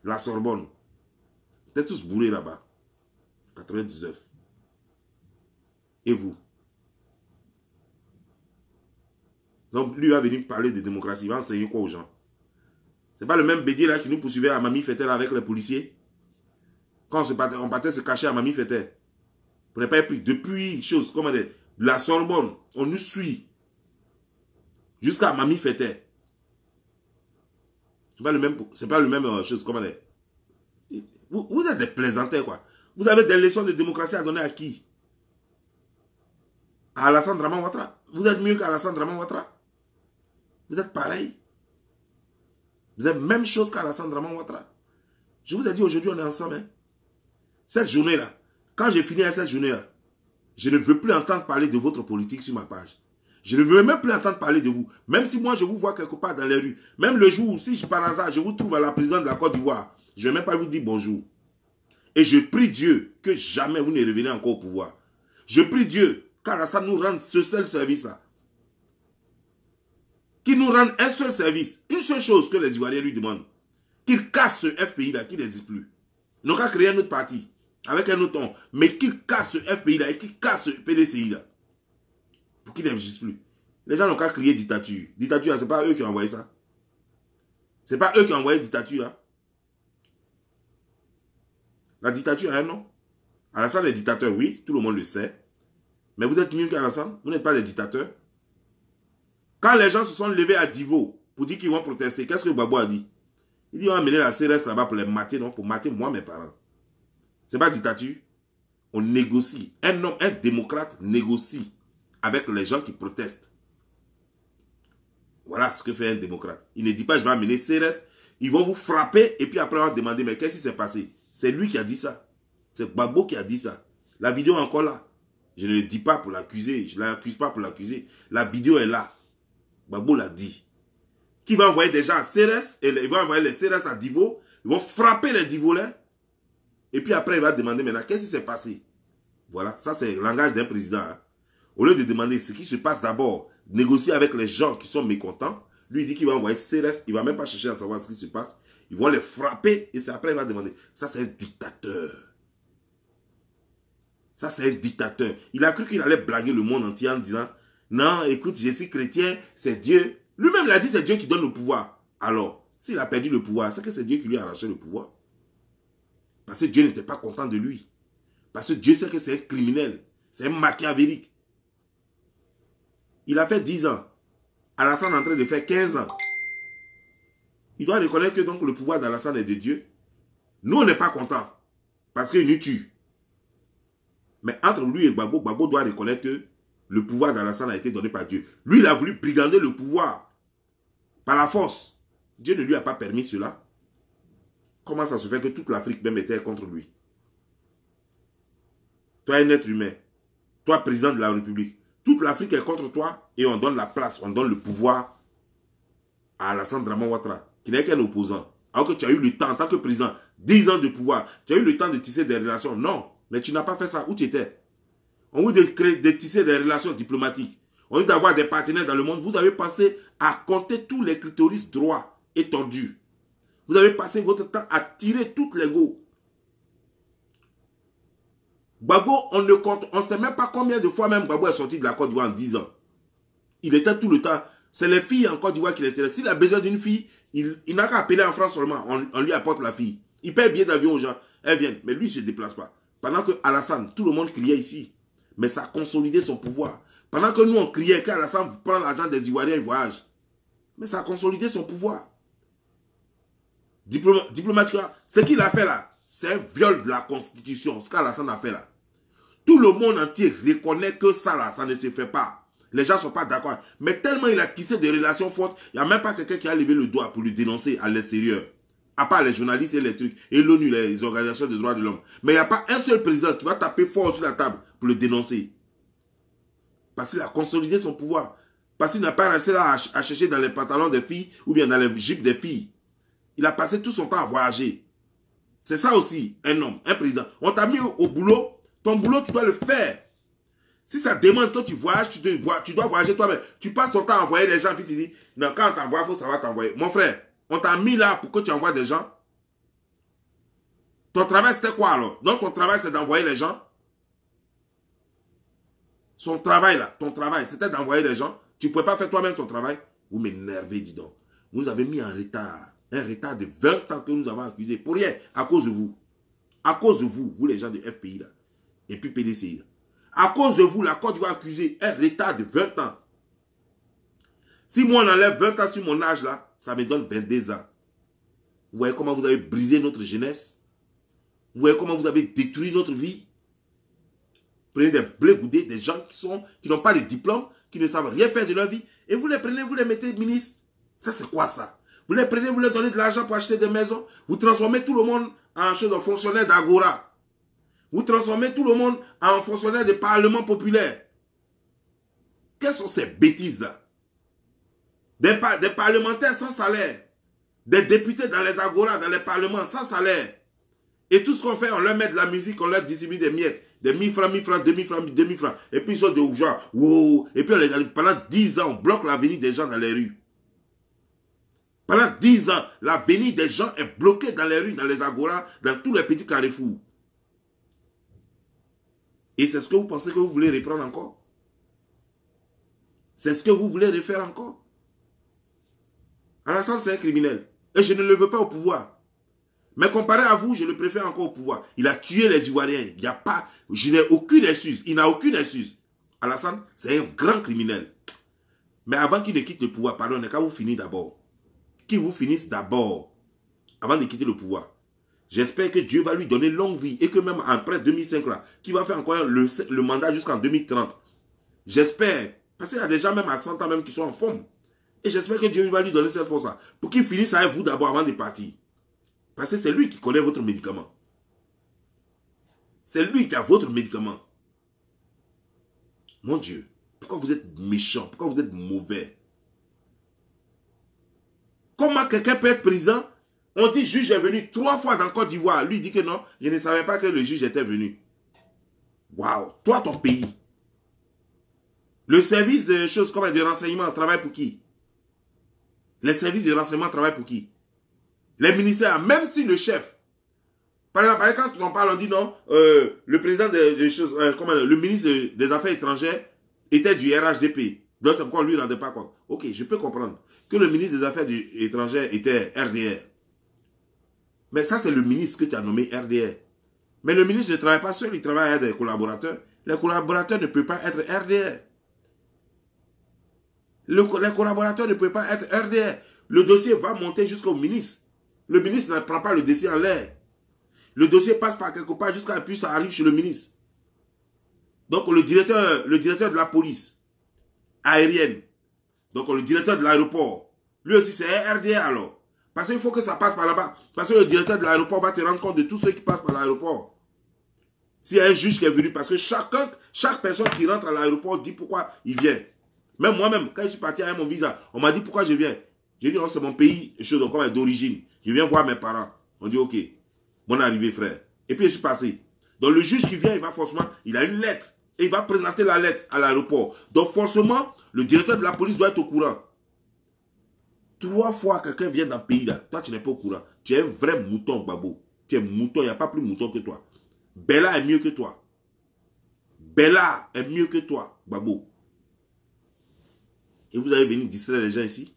la Sorbonne, on était tous bourrés là-bas. 99. Et vous? Donc, lui va venir parler de démocratie. Il va enseigner quoi aux gens? C'est pas le même Bédié là qui nous poursuivait à Mami Fetel avec les policiers? Quand on partait se cacher à Mami Fetel. Vous n'avez pas pris. Depuis, chose comme de la Sorbonne, on nous suit. Jusqu'à Mami Fetel. C'est pas le même chose comme vous êtes des plaisantins quoi. Vous avez des leçons de démocratie à donner à qui? À Alassane Draman Ouattara. Vous êtes mieux qu'Alassane Draman Ouattara. Vous êtes pareil. Vous êtes même chose qu'Alassane Draman Ouattara. Je vous ai dit aujourd'hui on est ensemble. Hein? Cette journée-là, quand j'ai fini à cette journée-là, je ne veux plus entendre parler de votre politique sur ma page. Je ne veux même plus entendre parler de vous. Même si moi je vous vois quelque part dans les rues. Même le jour où, si par hasard je vous trouve à la prison de la Côte d'Ivoire, je ne vais même pas vous dire bonjour. Et je prie Dieu que jamais vous ne revenez encore au pouvoir. Je prie Dieu qu'Alassane nous rende ce seul service-là. Qu'il nous rende un seul service. Une seule chose que les Ivoiriens lui demandent. Qu'ils cassent ce FPI-là, qui n'existe plus. Ils n'ont qu'à créer un autre parti, avec un autre nom. Mais qu'ils cassent ce FPI-là et qu'ils cassent ce PDCI-là. Pour qu'il n'existe plus. Les gens n'ont qu'à créer dictature. Dictature, ce n'est pas eux qui ont envoyé ça. Ce n'est pas eux qui ont envoyé dictature, là. La dictature a un nom. Alassane est dictateur, oui, tout le monde le sait. Mais vous êtes mieux qu'Alassane, vous n'êtes pas des dictateurs. Quand les gens se sont levés à Divo pour dire qu'ils vont protester, qu'est-ce que Gbagbo a dit? Il dit on va amener la CRS là-bas pour les mater, non, pour mater moi, mes parents. C'est pas dictature. On négocie. Un homme, un démocrate négocie avec les gens qui protestent. Voilà ce que fait un démocrate. Il ne dit pas je vais amener CRS, ils vont vous frapper et puis après on va demander mais qu'est-ce qui s'est passé? C'est lui qui a dit ça. C'est Gbagbo qui a dit ça. La vidéo est encore là. Je ne le dis pas pour l'accuser. Je ne l'accuse pas pour l'accuser. La vidéo est là. Gbagbo l'a dit. Qui va envoyer des gens à CRS, et il va envoyer les CRS à Divo. Ils vont frapper les Divolais. Et puis après, il va demander maintenant, qu'est-ce qui s'est passé? Voilà, ça c'est le langage d'un président. Hein. Au lieu de demander ce qui se passe d'abord, négocier avec les gens qui sont mécontents, lui il dit qu'il va envoyer CRS, il ne va même pas chercher à savoir ce qui se passe. Ils vont les frapper et c'est après il va demander. Ça c'est un dictateur. Ça c'est un dictateur. Il a cru qu'il allait blaguer le monde entier en disant, non, écoute, je suis chrétien, c'est Dieu. Lui-même l'a dit, c'est Dieu qui donne le pouvoir. Alors, s'il a perdu le pouvoir, c'est que c'est Dieu qui lui a arraché le pouvoir. Parce que Dieu n'était pas content de lui. Parce que Dieu sait que c'est un criminel. C'est un machiavélique. Il a fait 10 ans. Alassane est en train de faire 15 ans. Il doit reconnaître que donc le pouvoir d'Alassane est de Dieu. Nous, on n'est pas contents. Parce qu'il nous tue. Mais entre lui et Gbagbo, Gbagbo doit reconnaître que le pouvoir d'Alassane a été donné par Dieu. Lui, il a voulu brigander le pouvoir par la force. Dieu ne lui a pas permis cela. Comment ça se fait que toute l'Afrique même était contre lui? Toi, un être humain, toi, président de la République, toute l'Afrique est contre toi et on donne la place, on donne le pouvoir à Alassane Draman Ouattara, qui n'est qu'un opposant. Alors que tu as eu le temps, en tant que président, 10 ans de pouvoir, tu as eu le temps de tisser des relations. Non, mais tu n'as pas fait ça. Où tu étais? On veut de tisser des relations diplomatiques. On veut d'avoir des partenaires dans le monde. Vous avez pensé à compter tous les clitoris droits et tordus. Vous avez passé votre temps à tirer toutes les go. Gbagbo, on ne sait même pas combien de fois même Gbagbo est sorti de la Côte d'Ivoire en 10 ans. Il était tout le temps. C'est les filles en Côte d'Ivoire qui l'intéressent. S'il a besoin d'une fille, il n'a qu'à appeler en France seulement. On lui apporte la fille. Il paye bien d'avion aux gens. Elles viennent. Mais lui, il ne se déplace pas. Pendant que Alassane, tout le monde criait ici. Mais ça a consolidé son pouvoir. Pendant que nous, on criait qu'Alassane prend l'argent des Ivoiriens et voyage. Mais ça a consolidé son pouvoir. Diplomatiquement, ce qu'il a fait là, c'est un viol de la Constitution. Ce qu'Alassane a fait là. Tout le monde entier reconnaît que ça là, ça ne se fait pas. Les gens ne sont pas d'accord. Mais tellement il a tissé des relations fortes, il n'y a même pas quelqu'un qui a levé le doigt pour le dénoncer à l'extérieur. À part les journalistes et les trucs, et l'ONU, les organisations de droits de l'homme. Mais il n'y a pas un seul président qui va taper fort sur la table pour le dénoncer. Parce qu'il a consolidé son pouvoir. Parce qu'il n'a pas resté là à chercher dans les pantalons des filles ou bien dans les jupes des filles. Il a passé tout son temps à voyager. C'est ça aussi, un homme, un président. On t'a mis au boulot, ton boulot, tu dois le faire. Si ça demande que tu voyages, tu dois voyager toi-même. Tu passes ton temps à envoyer les gens, puis tu dis, non, quand on t'envoie, il faut savoir t'envoyer. Mon frère, on t'a mis là pour que tu envoies des gens. Ton travail, c'était quoi alors? Donc, ton travail, c'est d'envoyer les gens. Son travail là, ton travail, c'était d'envoyer les gens. Tu ne pouvais pas faire toi-même ton travail. Vous m'énervez, dis donc. Vous nous avez mis en retard. Un retard de 20 ans que nous avons accusé. Pour rien, à cause de vous. À cause de vous, vous les gens de FPI là. Et puis PDCI là. À cause de vous, la Côte d'Ivoire accusé un retard de 20 ans. Si moi on enlève 20 ans sur mon âge là, ça me donne 22 ans. Vous voyez comment vous avez brisé notre jeunesse? Vous voyez comment vous avez détruit notre vie? Prenez des blé-goudés, des gens qui n'ont pas de diplôme, qui ne savent rien faire de leur vie, et vous les prenez, vous les mettez ministres. Ça c'est quoi ça? Vous les prenez, vous leur donnez de l'argent pour acheter des maisons. Vous transformez tout le monde en fonctionnaire d'Agora. Vous transformez tout le monde en fonctionnaire de Parlement populaire. Quelles sont ces bêtises-là? Des parlementaires sans salaire. Des députés dans les Agora, dans les parlements sans salaire. Et tout ce qu'on fait, on leur met de la musique, on leur distribue des miettes. Des 1000 francs, 1000 francs, 2000 francs, 2000 francs. Et puis ils sont de genre, wow. Et puis pendant 10 ans, on bloque l'avenir des gens dans les rues. Pendant 10 ans, l'avenir des gens est bloqué dans les rues, dans les agoras, dans tous les petits carrefours. Et c'est ce que vous pensez que vous voulez reprendre encore? C'est ce que vous voulez refaire encore? Alassane, c'est un criminel. Et je ne le veux pas au pouvoir. Mais comparé à vous, je le préfère encore au pouvoir. Il a tué les Ivoiriens. Il n'y a pas... Je n'ai aucune excuse. Il n'a aucune excuse. Alassane, c'est un grand criminel. Mais avant qu'il ne quitte le pouvoir, pardon, qu'à vous finir d'abord. Qu'il vous finisse d'abord. Avant de quitter le pouvoir. J'espère que Dieu va lui donner longue vie. Et que même après 2005, là, qu'il va faire encore le mandat jusqu'en 2030. J'espère. Parce qu'il y a des gens même à 100 ans même qui sont en forme. Et j'espère que Dieu va lui donner cette force-là. Pour qu'il finisse avec vous d'abord avant de partir. Parce que c'est lui qui connaît votre médicament. C'est lui qui a votre médicament. Mon Dieu, pourquoi vous êtes méchant? Pourquoi vous êtes mauvais? Comment quelqu'un peut être président? On dit juge est venu 3 fois dans Côte d'Ivoire. Lui dit que non, je ne savais pas que le juge était venu. Waouh, toi ton pays. Le service de choses comme de renseignement travaille pour qui? Les services de renseignement travaillent pour qui? Les ministères, même si le chef, par exemple, quand on parle, on dit non, le président des choses, le ministre des Affaires étrangères était du RHDP. Donc c'est pourquoi lui ne rendait pas compte. Ok, je peux comprendre que le ministre des Affaires étrangères était RDR. Mais ça, c'est le ministre que tu as nommé RDR. Mais le ministre ne travaille pas seul, il travaille avec des collaborateurs. Les collaborateurs ne peuvent pas être RDR. Les collaborateurs ne peuvent pas être RDR. Le dossier va monter jusqu'au ministre. Le ministre ne prend pas le dossier en l'air. Le dossier passe par quelque part jusqu'à puis ça arrive chez le ministre. Donc le directeur de la police aérienne, donc le directeur de l'aéroport, lui aussi c'est un RDR alors. Parce qu'il faut que ça passe par là-bas. Parce que le directeur de l'aéroport va te rendre compte de tous ceux qui passent par l'aéroport. S'il y a un juge qui est venu, parce que chaque personne qui rentre à l'aéroport dit pourquoi il vient. Même moi-même, quand je suis parti avec mon visa, on m'a dit pourquoi je viens. J'ai dit, oh, c'est mon pays d'origine. Je viens voir mes parents. On dit, ok, bonne arrivée, frère. Et puis, je suis passé. Donc, le juge qui vient, il a une lettre. Et il va présenter la lettre à l'aéroport. Donc, forcément, le directeur de la police doit être au courant. 3 fois, quelqu'un vient dans le pays, là. Toi, tu n'es pas au courant. Tu es un vrai mouton, Babo. Tu es mouton, il n'y a pas plus mouton que toi. Bella est mieux que toi. Bella est mieux que toi, Babo. Et vous allez venir distraire les gens ici?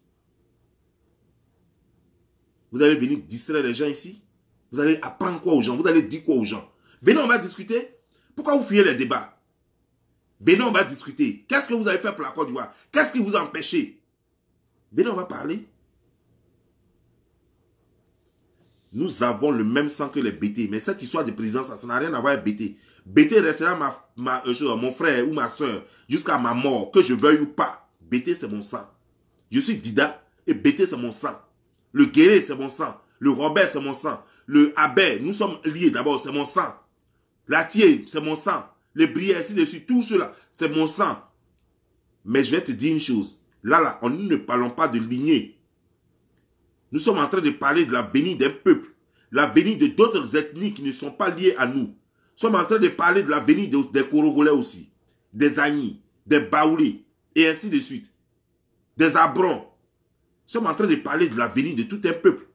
Vous allez venir distraire les gens ici? Vous allez apprendre quoi aux gens? Vous allez dire quoi aux gens? Venez, on va discuter. Pourquoi vous fuyez les débats? Venez, on va discuter. Qu'est-ce que vous avez fait pour la Côte d'Ivoire? Qu'est-ce qui vous a empêché? Venez, on va parler. Nous avons le même sang que les BT. Mais cette histoire de présidence, ça n'a rien à voir avec BT. BT restera mon frère ou ma soeur jusqu'à ma mort, que je veuille ou pas. BT, c'est mon sang. Je suis Dida et BT, c'est mon sang. Le Guéré, c'est mon sang. Le Robert, c'est mon sang. Le Abel, nous sommes liés d'abord, c'est mon sang. La Thier, c'est mon sang. Les Brières, ainsi de suite, tout cela, c'est mon sang. Mais je vais te dire une chose. Là, nous ne parlons pas de lignée. Nous sommes en train de parler de l'avenir d'un peuple. L'avenir de d'autres ethnies qui ne sont pas liées à nous. Nous sommes en train de parler de l'avenir des Korogolais aussi. Des Agnis, des Baoulés, et ainsi de suite. Des Abrons. Nous sommes en train de parler de l'avenir de tout un peuple.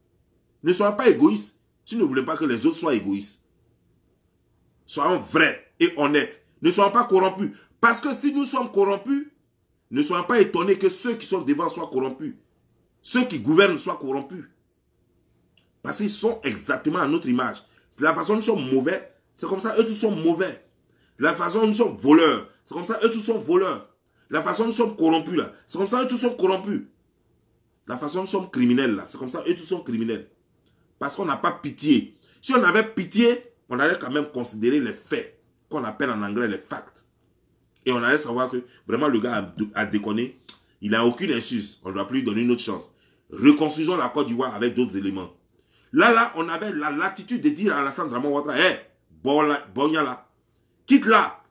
Ne soyons pas égoïstes si nous ne voulons pas que les autres soient égoïstes. Soyons vrais et honnêtes. Ne soyons pas corrompus. Parce que si nous sommes corrompus, ne soyons pas étonnés que ceux qui sont devant soient corrompus. Ceux qui gouvernent soient corrompus. Parce qu'ils sont exactement à notre image. De la façon dont nous sommes mauvais, c'est comme ça eux tous sont mauvais. De la façon dont nous sommes voleurs, c'est comme ça eux tous sont voleurs. De la façon dont nous sommes corrompus là, c'est comme ça eux tous sont corrompus. De la façon dont nous sommes criminels là, c'est comme ça eux tous sont criminels. Parce qu'on n'a pas pitié. Si on avait pitié, on allait quand même considérer les faits, qu'on appelle en anglais les facts. Et on allait savoir que vraiment le gars a déconné. Il n'a aucune excuse. On ne doit plus lui donner une autre chance. Reconstruisons la Côte d'Ivoire avec d'autres éléments. Là, on avait la latitude de dire à Alassane Dramane Ouattara, hé, Bonya là, quitte là.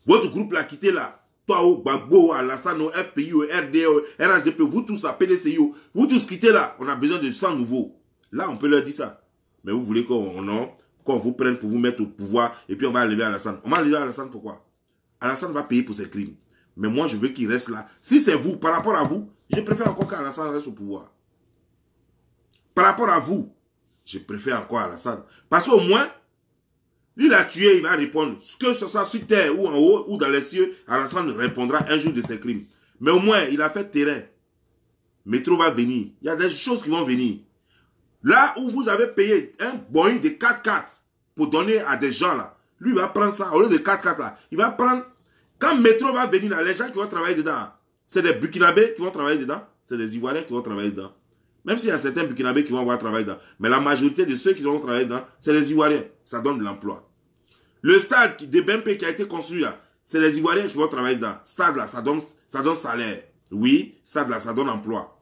Votre groupe là, quittez là. Toi, Gbagbo, Alassane, FPI, RDA, RHDP, vous tous là, PDCI, vous tous quittez là. On a besoin de sang nouveau. Là, on peut leur dire ça. Mais vous voulez qu'on vous prenne pour vous mettre au pouvoir et puis on va enlever Alassane. On va enlever Alassane pourquoi? Alassane va payer pour ses crimes. Mais moi, je veux qu'il reste là. Si c'est vous, par rapport à vous, je préfère encore qu'Alassane reste au pouvoir. Par rapport à vous, je préfère encore Alassane. Parce qu'au moins, lui l'a tué, il va répondre. Que ce soit sur terre ou en haut ou dans les cieux, Alassane répondra un jour de ses crimes. Mais au moins, il a fait terrain. Métro va venir. Il y a des choses qui vont venir. Là où vous avez payé un Boeing de 4x4 pour donner à des gens là, lui va prendre ça au lieu de 4x4 là. Il va prendre... Quand Métro va venir là, les gens qui vont travailler dedans, c'est des Burkinabés qui vont travailler dedans, c'est des Ivoiriens qui vont travailler dedans. Même s'il y a certains Burkinabés qui vont avoir travaillé dedans. Mais la majorité de ceux qui vont travailler dedans, c'est les Ivoiriens. Ça donne de l'emploi. Le stade de BMP qui a été construit là, c'est les Ivoiriens qui vont travailler dedans. Stade là, ça donne salaire. Oui, stade là, ça donne emploi.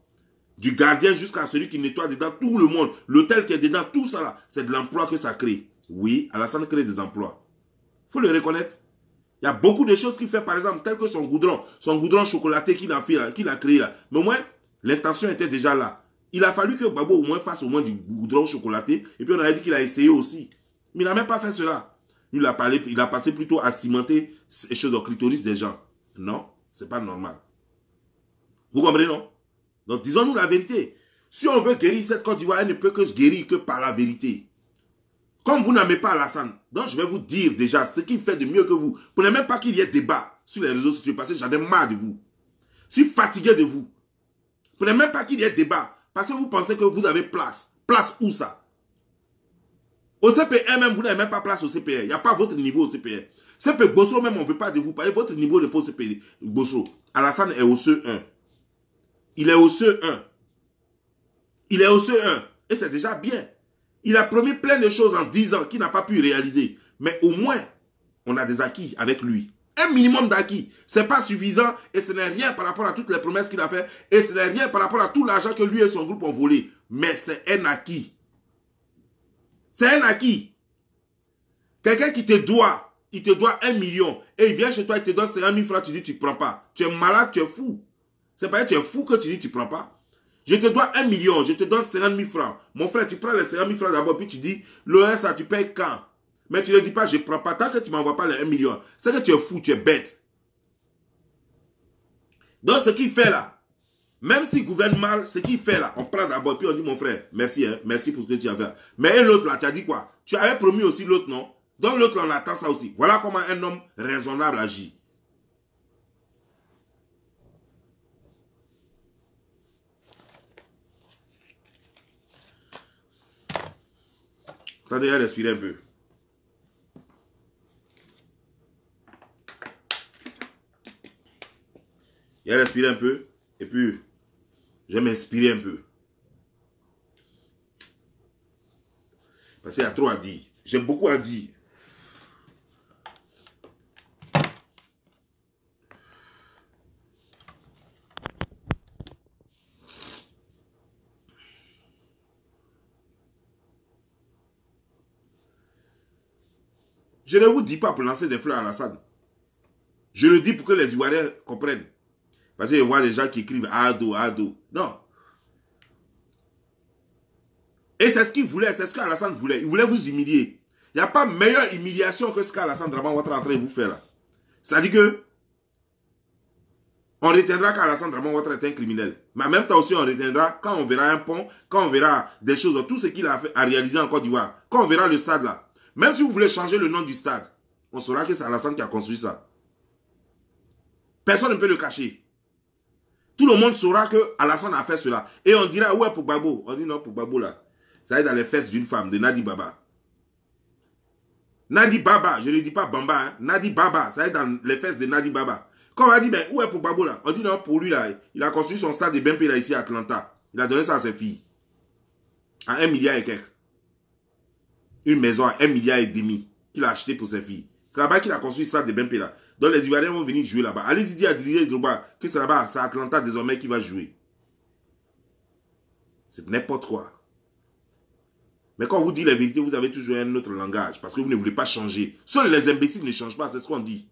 Du gardien jusqu'à celui qui nettoie dedans tout le monde. L'hôtel qui est dedans, tout ça là, c'est de l'emploi que ça crée. Oui, Alassane crée des emplois. Il faut le reconnaître. Il y a beaucoup de choses qu'il fait, par exemple, tel que son goudron chocolaté qu'il a créé là. Mais au moins, l'intention était déjà là. Il a fallu que Gbagbo au moins fasse au moins du goudron chocolaté. Et puis on a dit qu'il a essayé aussi. Mais il n'a même pas fait cela. Lui, il a passé plutôt à cimenter ces choses au clitoris des gens. Non, c'est pas normal. Vous comprenez, non? Donc disons-nous la vérité. Si on veut guérir cette Côte d'Ivoire, elle ne peut que se guérir que par la vérité. Comme vous n'aimez pas Alassane, donc je vais vous dire déjà ce qu'il fait de mieux que vous. Vous n'aimez même pas qu'il y ait débat sur les réseaux sociaux parce que j'en ai marre de vous. Je suis fatigué de vous. Vous n'aimez même pas qu'il y ait débat parce que vous pensez que vous avez place. Place où ça? Au CPR même, vous n'avez même pas place au CPR. Il n'y a pas votre niveau au CPR. CPR Bosso même, on ne veut pas de vous parler. Votre niveau n'est pas au CPR Bosso. Alassane est au CE1. Il est au CE1. Il est au CE1. Et c'est déjà bien. Il a promis plein de choses en 10 ans qu'il n'a pas pu réaliser. Mais au moins, on a des acquis avec lui. Un minimum d'acquis. Ce n'est pas suffisant et ce n'est rien par rapport à toutes les promesses qu'il a faites. Et ce n'est rien par rapport à tout l'argent que lui et son groupe ont volé. Mais c'est un acquis. C'est un acquis. Quelqu'un qui te doit, il te doit 1 million. Et il vient chez toi, il te donne 50 000 francs, tu dis tu ne prends pas. Tu es malade, tu es fou. C'est pas que tu es fou que tu dis tu ne prends pas. Je te dois 1 million, je te donne 50 000 francs. Mon frère, tu prends les 50 000 francs d'abord, puis tu dis, le reste, ça, tu payes quand? Mais tu ne dis pas, je ne prends pas. Tant que tu ne m'envoies pas les 1 million, c'est que tu es fou, tu es bête. Donc, ce qu'il fait là, même s'il gouverne mal, ce qu'il fait là, on prend d'abord, puis on dit, mon frère, merci, hein, merci pour ce que tu as fait. Mais l'autre là, tu as dit quoi? Tu avais promis aussi l'autre, non? Donc, l'autre là, on attend ça aussi. Voilà comment un homme raisonnable agit. Attendez, respirez un peu. Il a respiré un peu. Et puis, je vais m'inspirer un peu. Parce qu'il y a trop à dire. J'ai beaucoup à dire. Je ne vous dis pas pour lancer des fleurs à Alassane. Je le dis pour que les Ivoiriens comprennent. Parce que je vois des gens qui écrivent Ado, Ado. Non. Et c'est ce qu'il voulait, c'est ce qu'Alassane voulait. Il voulait vous humilier. Il n'y a pas meilleure humiliation que ce qu'Alassane Draman Ouattara est en train de vous faire là. C'est-à-dire que on retiendra qu'Alassane Draman Ouattara est un criminel. Mais en même temps aussi, on retiendra quand on verra un pont, quand on verra des choses, tout ce qu'il a fait, à réaliser en Côte d'Ivoire. Quand on verra le stade là. Même si vous voulez changer le nom du stade, on saura que c'est Alassane qui a construit ça. Personne ne peut le cacher. Tout le monde saura que Alassane a fait cela. Et on dira, ouais, pour Gbagbo. On dit non, pour Gbagbo là. Ça est dans les fesses d'une femme, de Nadi Baba. Nadi Baba, je ne dis pas Bamba, hein. Nadi Baba, ça est dans les fesses de Nadi Baba. Quand on va dire, ben, où est pour Gbagbo là? On dit non, pour lui là, il a construit son stade de BMP là ici à Atlanta. Il a donné ça à ses filles. À 1 milliard et quelques. Une maison à 1,5 milliard qu'il a acheté pour ses filles. C'est là-bas qu'il a construit ça de BMP là. Donc les Ivoiriens vont venir jouer là-bas. Allez-y dire à Didier Drogba que c'est là-bas, c'est Atlanta désormais qui va jouer. C'est n'importe quoi. Mais quand on vous dit la vérité, vous avez toujours un autre langage. Parce que vous ne voulez pas changer. Seuls les imbéciles ne changent pas, c'est ce qu'on dit.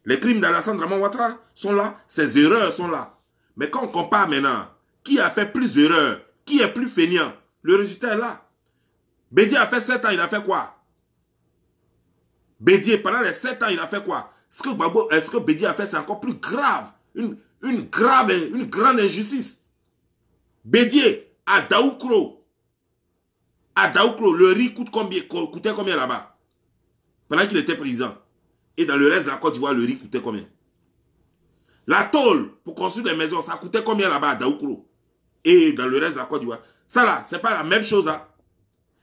Les crimes d'Alassane Draman Ouattara sont là. Ces erreurs sont là. Mais quand on compare maintenant, qui a fait plus d'erreurs? Qui est plus feignant? Le résultat est là. Bédié a fait 7 ans, il a fait quoi? Bédié, pendant les 7 ans, il a fait quoi? Ce que Bédié a fait, c'est encore plus grave. Une grande injustice. Bédié, à Daoukro, le riz coûtait combien là-bas? Pendant qu'il était président. Et dans le reste de la Côte d'Ivoire, le riz coûtait combien? La tôle pour construire des maisons, ça coûtait combien là-bas à Daoukro? Et dans le reste de la Côte d'Ivoire. Ça là, c'est pas la même chose là.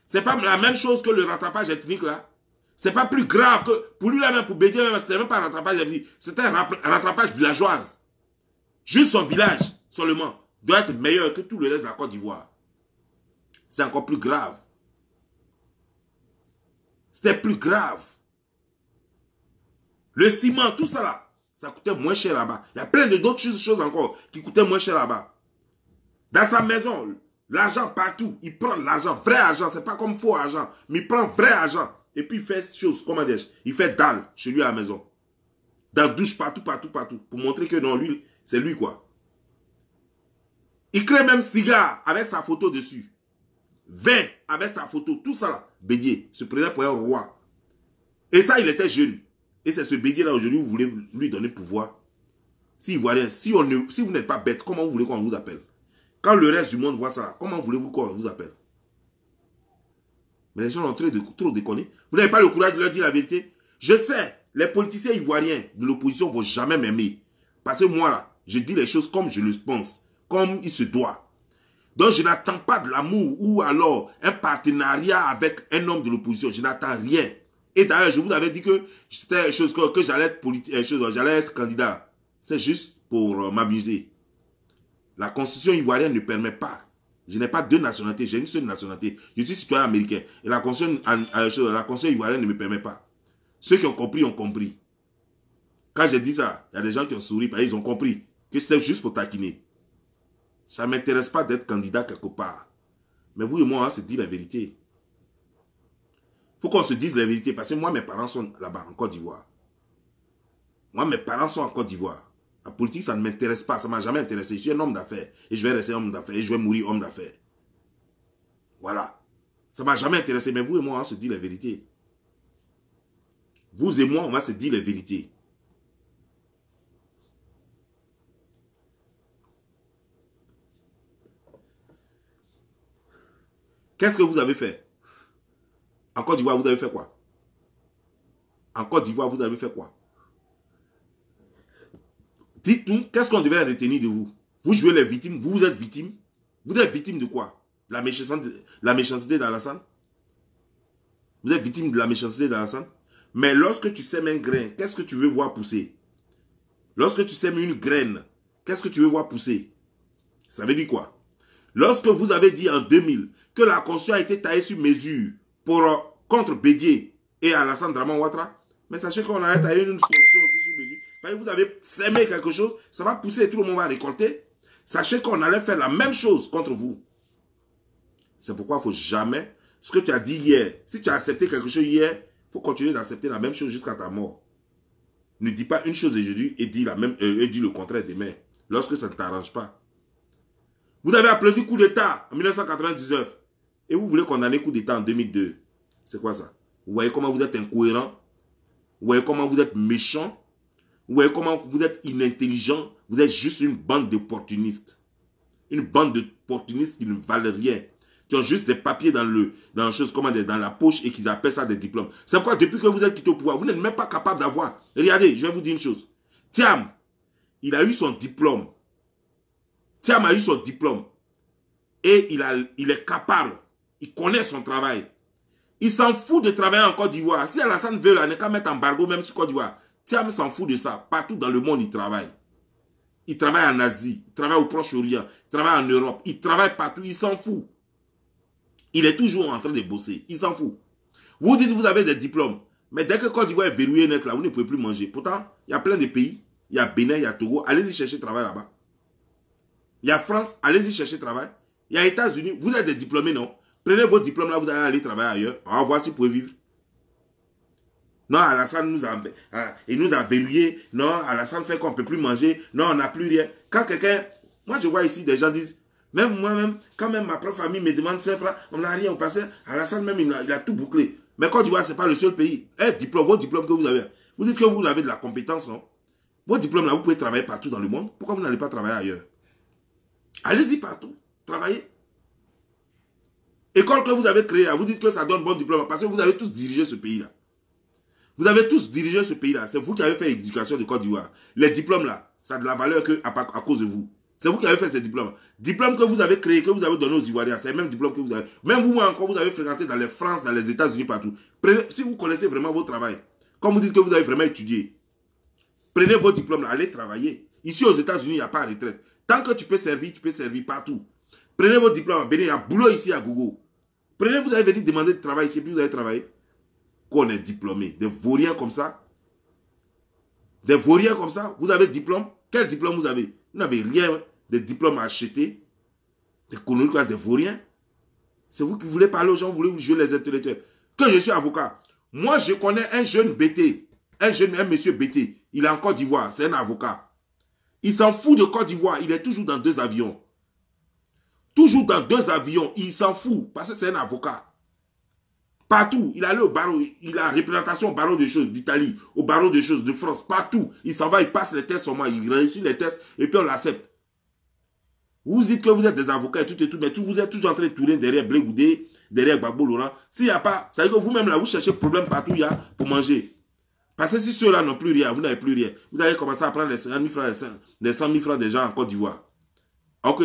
C'est pas la même chose que le rattrapage ethnique là. C'est pas plus grave que... Pour lui là même, pour Bédié même, c'était même pas un rattrapage ethnique. C'était un rattrapage villageoise. Juste son village, seulement, doit être meilleur que tout le reste de la Côte d'Ivoire. C'est encore plus grave. C'était plus grave. Le ciment, tout ça là, ça coûtait moins cher là-bas. Il y a plein d'autres choses encore qui coûtaient moins cher là-bas. Dans sa maison, l'argent partout, il prend l'argent, vrai argent, c'est pas comme faux argent, mais il prend vrai argent. Et puis il fait choses, comment dire, il fait dalle chez lui à la maison. Dans la douche, partout, pour montrer que non, lui, c'est lui quoi. Il crée même cigare avec sa photo dessus. Vin avec sa photo, tout ça là. Bédié se prenait pour un roi. Et ça, il était jeune. Et c'est ce Bédié là aujourd'hui, vous voulez lui donner pouvoir. Si Ivoirien, si vous n'êtes pas bête, comment vous voulez qu'on vous appelle? Quand le reste du monde voit ça, comment voulez-vous qu'on vous appelle? Mais les gens ont trop déconné. Vous n'avez pas le courage de leur dire la vérité. Je sais, les politiciens ivoiriens de l'opposition ne vont jamais m'aimer. Parce que moi là, je dis les choses comme je le pense, comme il se doit. Donc je n'attends pas de l'amour ou alors un partenariat avec un homme de l'opposition. Je n'attends rien. Et d'ailleurs, je vous avais dit que c'était une chose que j'allais être j'allais être candidat. C'est juste pour m'amuser. La constitution ivoirienne ne permet pas. Je n'ai pas deux nationalités, j'ai une seule nationalité. Je suis citoyen américain. Et la constitution ivoirienne ne me permet pas. Ceux qui ont compris, ont compris. Quand j'ai dit ça, il y a des gens qui ont souri parce qu'ils ont compris que c'était juste pour taquiner. Ça ne m'intéresse pas d'être candidat quelque part. Mais vous et moi, on va se dire la vérité. Il faut qu'on se dise la vérité parce que moi, mes parents sont là-bas, en Côte d'Ivoire. Moi, mes parents sont en Côte d'Ivoire. La politique, ça ne m'intéresse pas, ça ne m'a jamais intéressé. Je suis un homme d'affaires et je vais rester homme d'affaires et je vais mourir homme d'affaires. Voilà. Ça ne m'a jamais intéressé, mais vous et moi, on va se dire la vérité. Vous et moi, on va se dire la vérité. Qu'est-ce que vous avez fait? En Côte d'Ivoire, vous avez fait quoi? En Côte d'Ivoire, vous avez fait quoi? Dites-nous, qu'est-ce qu'on devait retenir de vous? Vous jouez les victimes, vous êtes victime. Vous êtes victime de quoi? La méchanceté d'Alassane? Vous êtes victime de la méchanceté d'Alassane? Mais lorsque tu sèmes un grain, qu'est-ce que tu veux voir pousser? Lorsque tu sèmes une graine, qu'est-ce que tu veux voir pousser? Ça veut dire quoi? Lorsque vous avez dit en 2000 que la Constitution a été taillée sur mesure contre Bédié et Alassane Draman Ouattara, mais sachez qu'on a taillé une Constitution aussi sur mesure. Vous avez sémé quelque chose, ça va pousser et tout le monde va récolter. Sachez qu'on allait faire la même chose contre vous. C'est pourquoi il ne faut jamais, ce que tu as dit hier, si tu as accepté quelque chose hier, il faut continuer d'accepter la même chose jusqu'à ta mort. Ne dis pas une chose aujourd'hui et dis le contraire demain, lorsque ça ne t'arrange pas. Vous avez applaudi coup d'État en 1999 et vous voulez condamner coup d'État en 2002. C'est quoi ça? Vous voyez comment vous êtes incohérent? Vous voyez comment vous êtes méchant? Vous voyez comment vous êtes inintelligent? Vous êtes juste une bande d'opportunistes. Une bande d'opportunistes qui ne valent rien. Qui ont juste des papiers dans la poche et qui appellent ça des diplômes. C'est pourquoi depuis que vous êtes quitté au pouvoir, vous n'êtes même pas capable d'avoir. Regardez, je vais vous dire une chose. Thiam, il a eu son diplôme. Thiam a eu son diplôme. Et il est capable. Il connaît son travail. Il s'en fout de travailler en Côte d'Ivoire. Si Alassane veut, il n'est qu'à mettre embargo même sur Côte d'Ivoire. Thiam s'en fout de ça. Partout dans le monde, il travaille. Il travaille en Asie, il travaille au Proche-Orient, il travaille en Europe, il travaille partout, il s'en fout. Il est toujours en train de bosser, il s'en fout. Vous dites que vous avez des diplômes, mais dès que Côte d'Ivoire est verrouillé net là, vous ne pouvez plus manger. Pourtant, il y a plein de pays, il y a Bénin, il y a Togo, allez-y chercher travail là-bas. Il y a France, allez-y chercher travail. Il y a États-Unis, vous êtes des diplômés, non? Prenez vos diplômes là, vous allez aller travailler ailleurs. On va voir si vous pouvez vivre. Non, Alassane nous a verrouillé. Non, Alassane fait qu'on ne peut plus manger. Non, on n'a plus rien. Quand quelqu'un... Moi, je vois ici des gens disent... Même moi-même, quand même ma propre famille me demande 5 francs, on n'a rien au passé. Alassane même, il a tout bouclé. Mais Côte d'Ivoire, ce n'est pas le seul pays. Vos diplômes que vous avez. Vous dites que vous avez de la compétence, non? Vos diplômes là, vous pouvez travailler partout dans le monde. Pourquoi vous n'allez pas travailler ailleurs? Allez-y partout, travaillez. École que vous avez créée, vous dites que ça donne bon diplôme parce que vous avez tous dirigé ce pays-là. Vous avez tous dirigé ce pays-là. C'est vous qui avez fait l'éducation de Côte d'Ivoire. Les diplômes là, ça a de la valeur à cause de vous. C'est vous qui avez fait ces diplômes. Diplômes que vous avez créés, que vous avez donnés aux Ivoiriens. C'est le même diplôme que vous avez. Même vous, encore, vous avez fréquenté dans les France, dans les États-Unis, partout. Prenez, si vous connaissez vraiment votre travail, comme vous dites que vous avez vraiment étudié, prenez vos diplômes là, allez travailler. Ici aux États-Unis, il n'y a pas de retraite. Tant que tu peux servir partout. Prenez vos diplômes, venez, il y a boulot ici à Gogo. Prenez, vous allez venir demander de travail ici, puis vous allez travailler. Qu'on est diplômé. Des vauriens comme ça. Des vauriens comme ça. Vous avez diplôme. Quel diplôme vous avez? Vous n'avez rien. Des diplômes à acheter. Des conneries, des vauriens. C'est vous qui voulez parler aux gens, vous voulez jouer les intellectuels. Que je suis avocat. Moi, je connais un jeune BT. Un monsieur BT. Il est en Côte d'Ivoire. C'est un avocat. Il s'en fout de Côte d'Ivoire. Il est toujours dans 2 avions. Toujours dans 2 avions. Il s'en fout. Parce que c'est un avocat. Partout. Il est allé au barreau. Il a représentation au barreau de choses d'Italie. Au barreau de choses de France. Partout. Il s'en va. Il passe les tests sur moi. Il réussit les tests. Et puis on l'accepte. Vous dites que vous êtes des avocats et tout. Mais vous êtes toujours en train de tourner derrière Blé Goudé. Derrière Gbagbo Laurent. S'il n'y a pas. Ça veut dire que vous-même là. Vous cherchez problème partout. Il y a pour manger. Parce que si ceux-là n'ont plus rien. Vous n'avez plus rien. Vous allez commencer à prendre les 50 000 francs. Les 100 000 francs des gens en Côte d'Ivoire. Ok.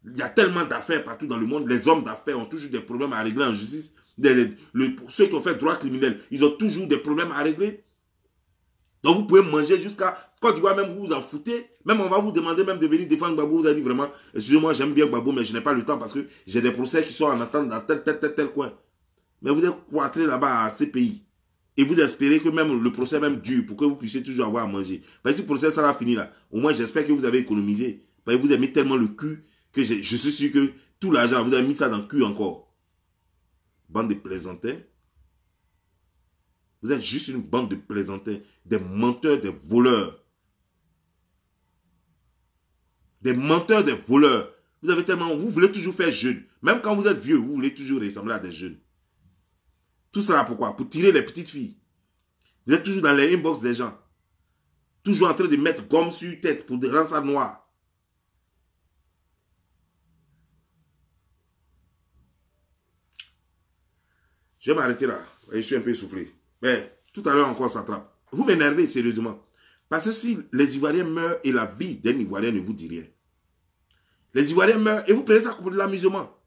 Il y a tellement d'affaires partout dans le monde. Les hommes d'affaires ont toujours des problèmes à régler en justice. Ceux qui ont fait droit criminel, ils ont toujours des problèmes à régler. Donc vous pouvez manger jusqu'à Côte d'Ivoire, même vous vous en foutez. Même on va vous demander même de venir défendre Gbagbo. Vous allez dire vraiment, excusez-moi, j'aime bien Gbagbo, mais je n'ai pas le temps parce que j'ai des procès qui sont en attente dans tel coin. Mais vous êtes cloîtrés là-bas à ces pays. Et vous espérez que même le procès même dure pour que vous puissiez toujours avoir à manger. Parce que si le procès sera fini là, au moins j'espère que vous avez économisé. Parce que vous avez mis tellement le cul que je suis sûr que tout l'argent, vous avez mis ça dans le cul encore. Bande de plaisantins. Vous êtes juste une bande de plaisantins. Des menteurs, des voleurs. Des menteurs, des voleurs. Vous avez tellement... Vous voulez toujours faire jeune. Même quand vous êtes vieux, vous voulez toujours ressembler à des jeunes. Tout cela pourquoi? Pour tirer les petites filles. Vous êtes toujours dans les inbox des gens. Toujours en train de mettre gomme sur tête pour rendre ça noir. Je vais m'arrêter là. Je suis un peu essoufflé. Mais tout à l'heure encore, ça attrape. Vous m'énervez sérieusement. Parce que si les Ivoiriens meurent et la vie d'un Ivoirien ne vous dit rien. Les Ivoiriens meurent et vous prenez ça comme de l'amusement.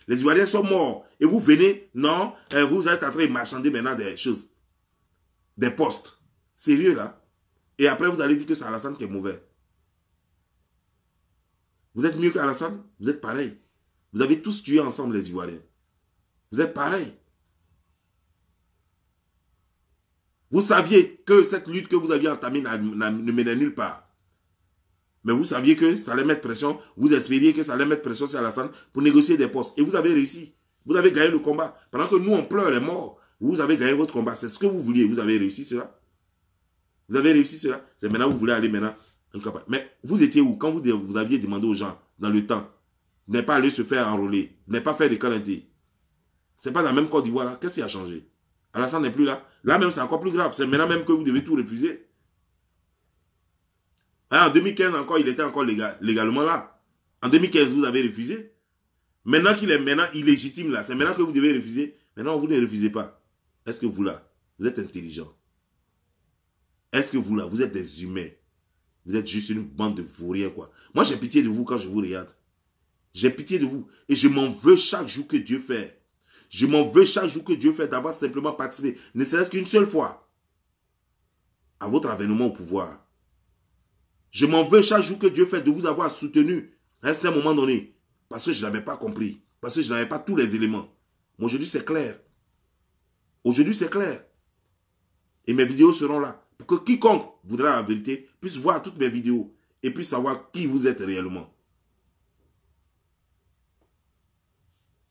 Les Ivoiriens sont morts et vous venez, non, vous êtes en train de marchander maintenant des choses. Des postes. Sérieux là. Et après vous allez dire que c'est Alassane qui est mauvais. Vous êtes mieux qu'Alassane? Vous êtes pareil. Vous avez tous tué ensemble les Ivoiriens. Vous êtes pareil. Vous saviez que cette lutte que vous aviez entamée ne menait nulle part. Mais vous saviez que ça allait mettre pression. Vous espériez que ça allait mettre pression sur Alassane pour négocier des postes. Et vous avez réussi. Vous avez gagné le combat. Pendant que nous, on pleure les morts, vous avez gagné votre combat. C'est ce que vous vouliez. Vous avez réussi cela. Vous avez réussi cela. C'est maintenant que vous voulez aller maintenant. Mais vous étiez où? Quand vous aviez demandé aux gens, dans le temps, de ne pas aller se faire enrôler, de ne pas faire des quarantaines. Ce n'est pas dans la même Côte d'Ivoire là. Qu'est-ce qui a changé? Alassane n'est plus là. Là même, c'est encore plus grave. C'est maintenant même que vous devez tout refuser. En 2015 encore, il était encore légalement là. En 2015, vous avez refusé. Maintenant qu'il est maintenant illégitime là, c'est maintenant que vous devez refuser. Maintenant, vous ne refusez pas. Est-ce que vous là, vous êtes intelligent? Est-ce que vous là, vous êtes des humains? Vous êtes juste une bande de vauriens quoi. Moi, j'ai pitié de vous quand je vous regarde. J'ai pitié de vous. Et je m'en veux chaque jour que Dieu fait. Je m'en veux chaque jour que Dieu fait d'avoir simplement participé, ne serait-ce qu'une seule fois, à votre avènement au pouvoir. Je m'en veux chaque jour que Dieu fait de vous avoir soutenu à un certain moment donné, parce que je n'avais pas compris, parce que je n'avais pas tous les éléments. Mais aujourd'hui, c'est clair. Aujourd'hui, c'est clair. Et mes vidéos seront là, pour que quiconque voudra la vérité puisse voir toutes mes vidéos et puisse savoir qui vous êtes réellement.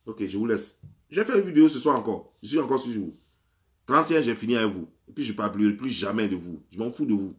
Ok, je vous laisse. J'ai fait une vidéo ce soir encore. Je suis encore sur vous. 31, j'ai fini avec vous. Et puis je ne parlerai plus jamais de vous. Je m'en fous de vous.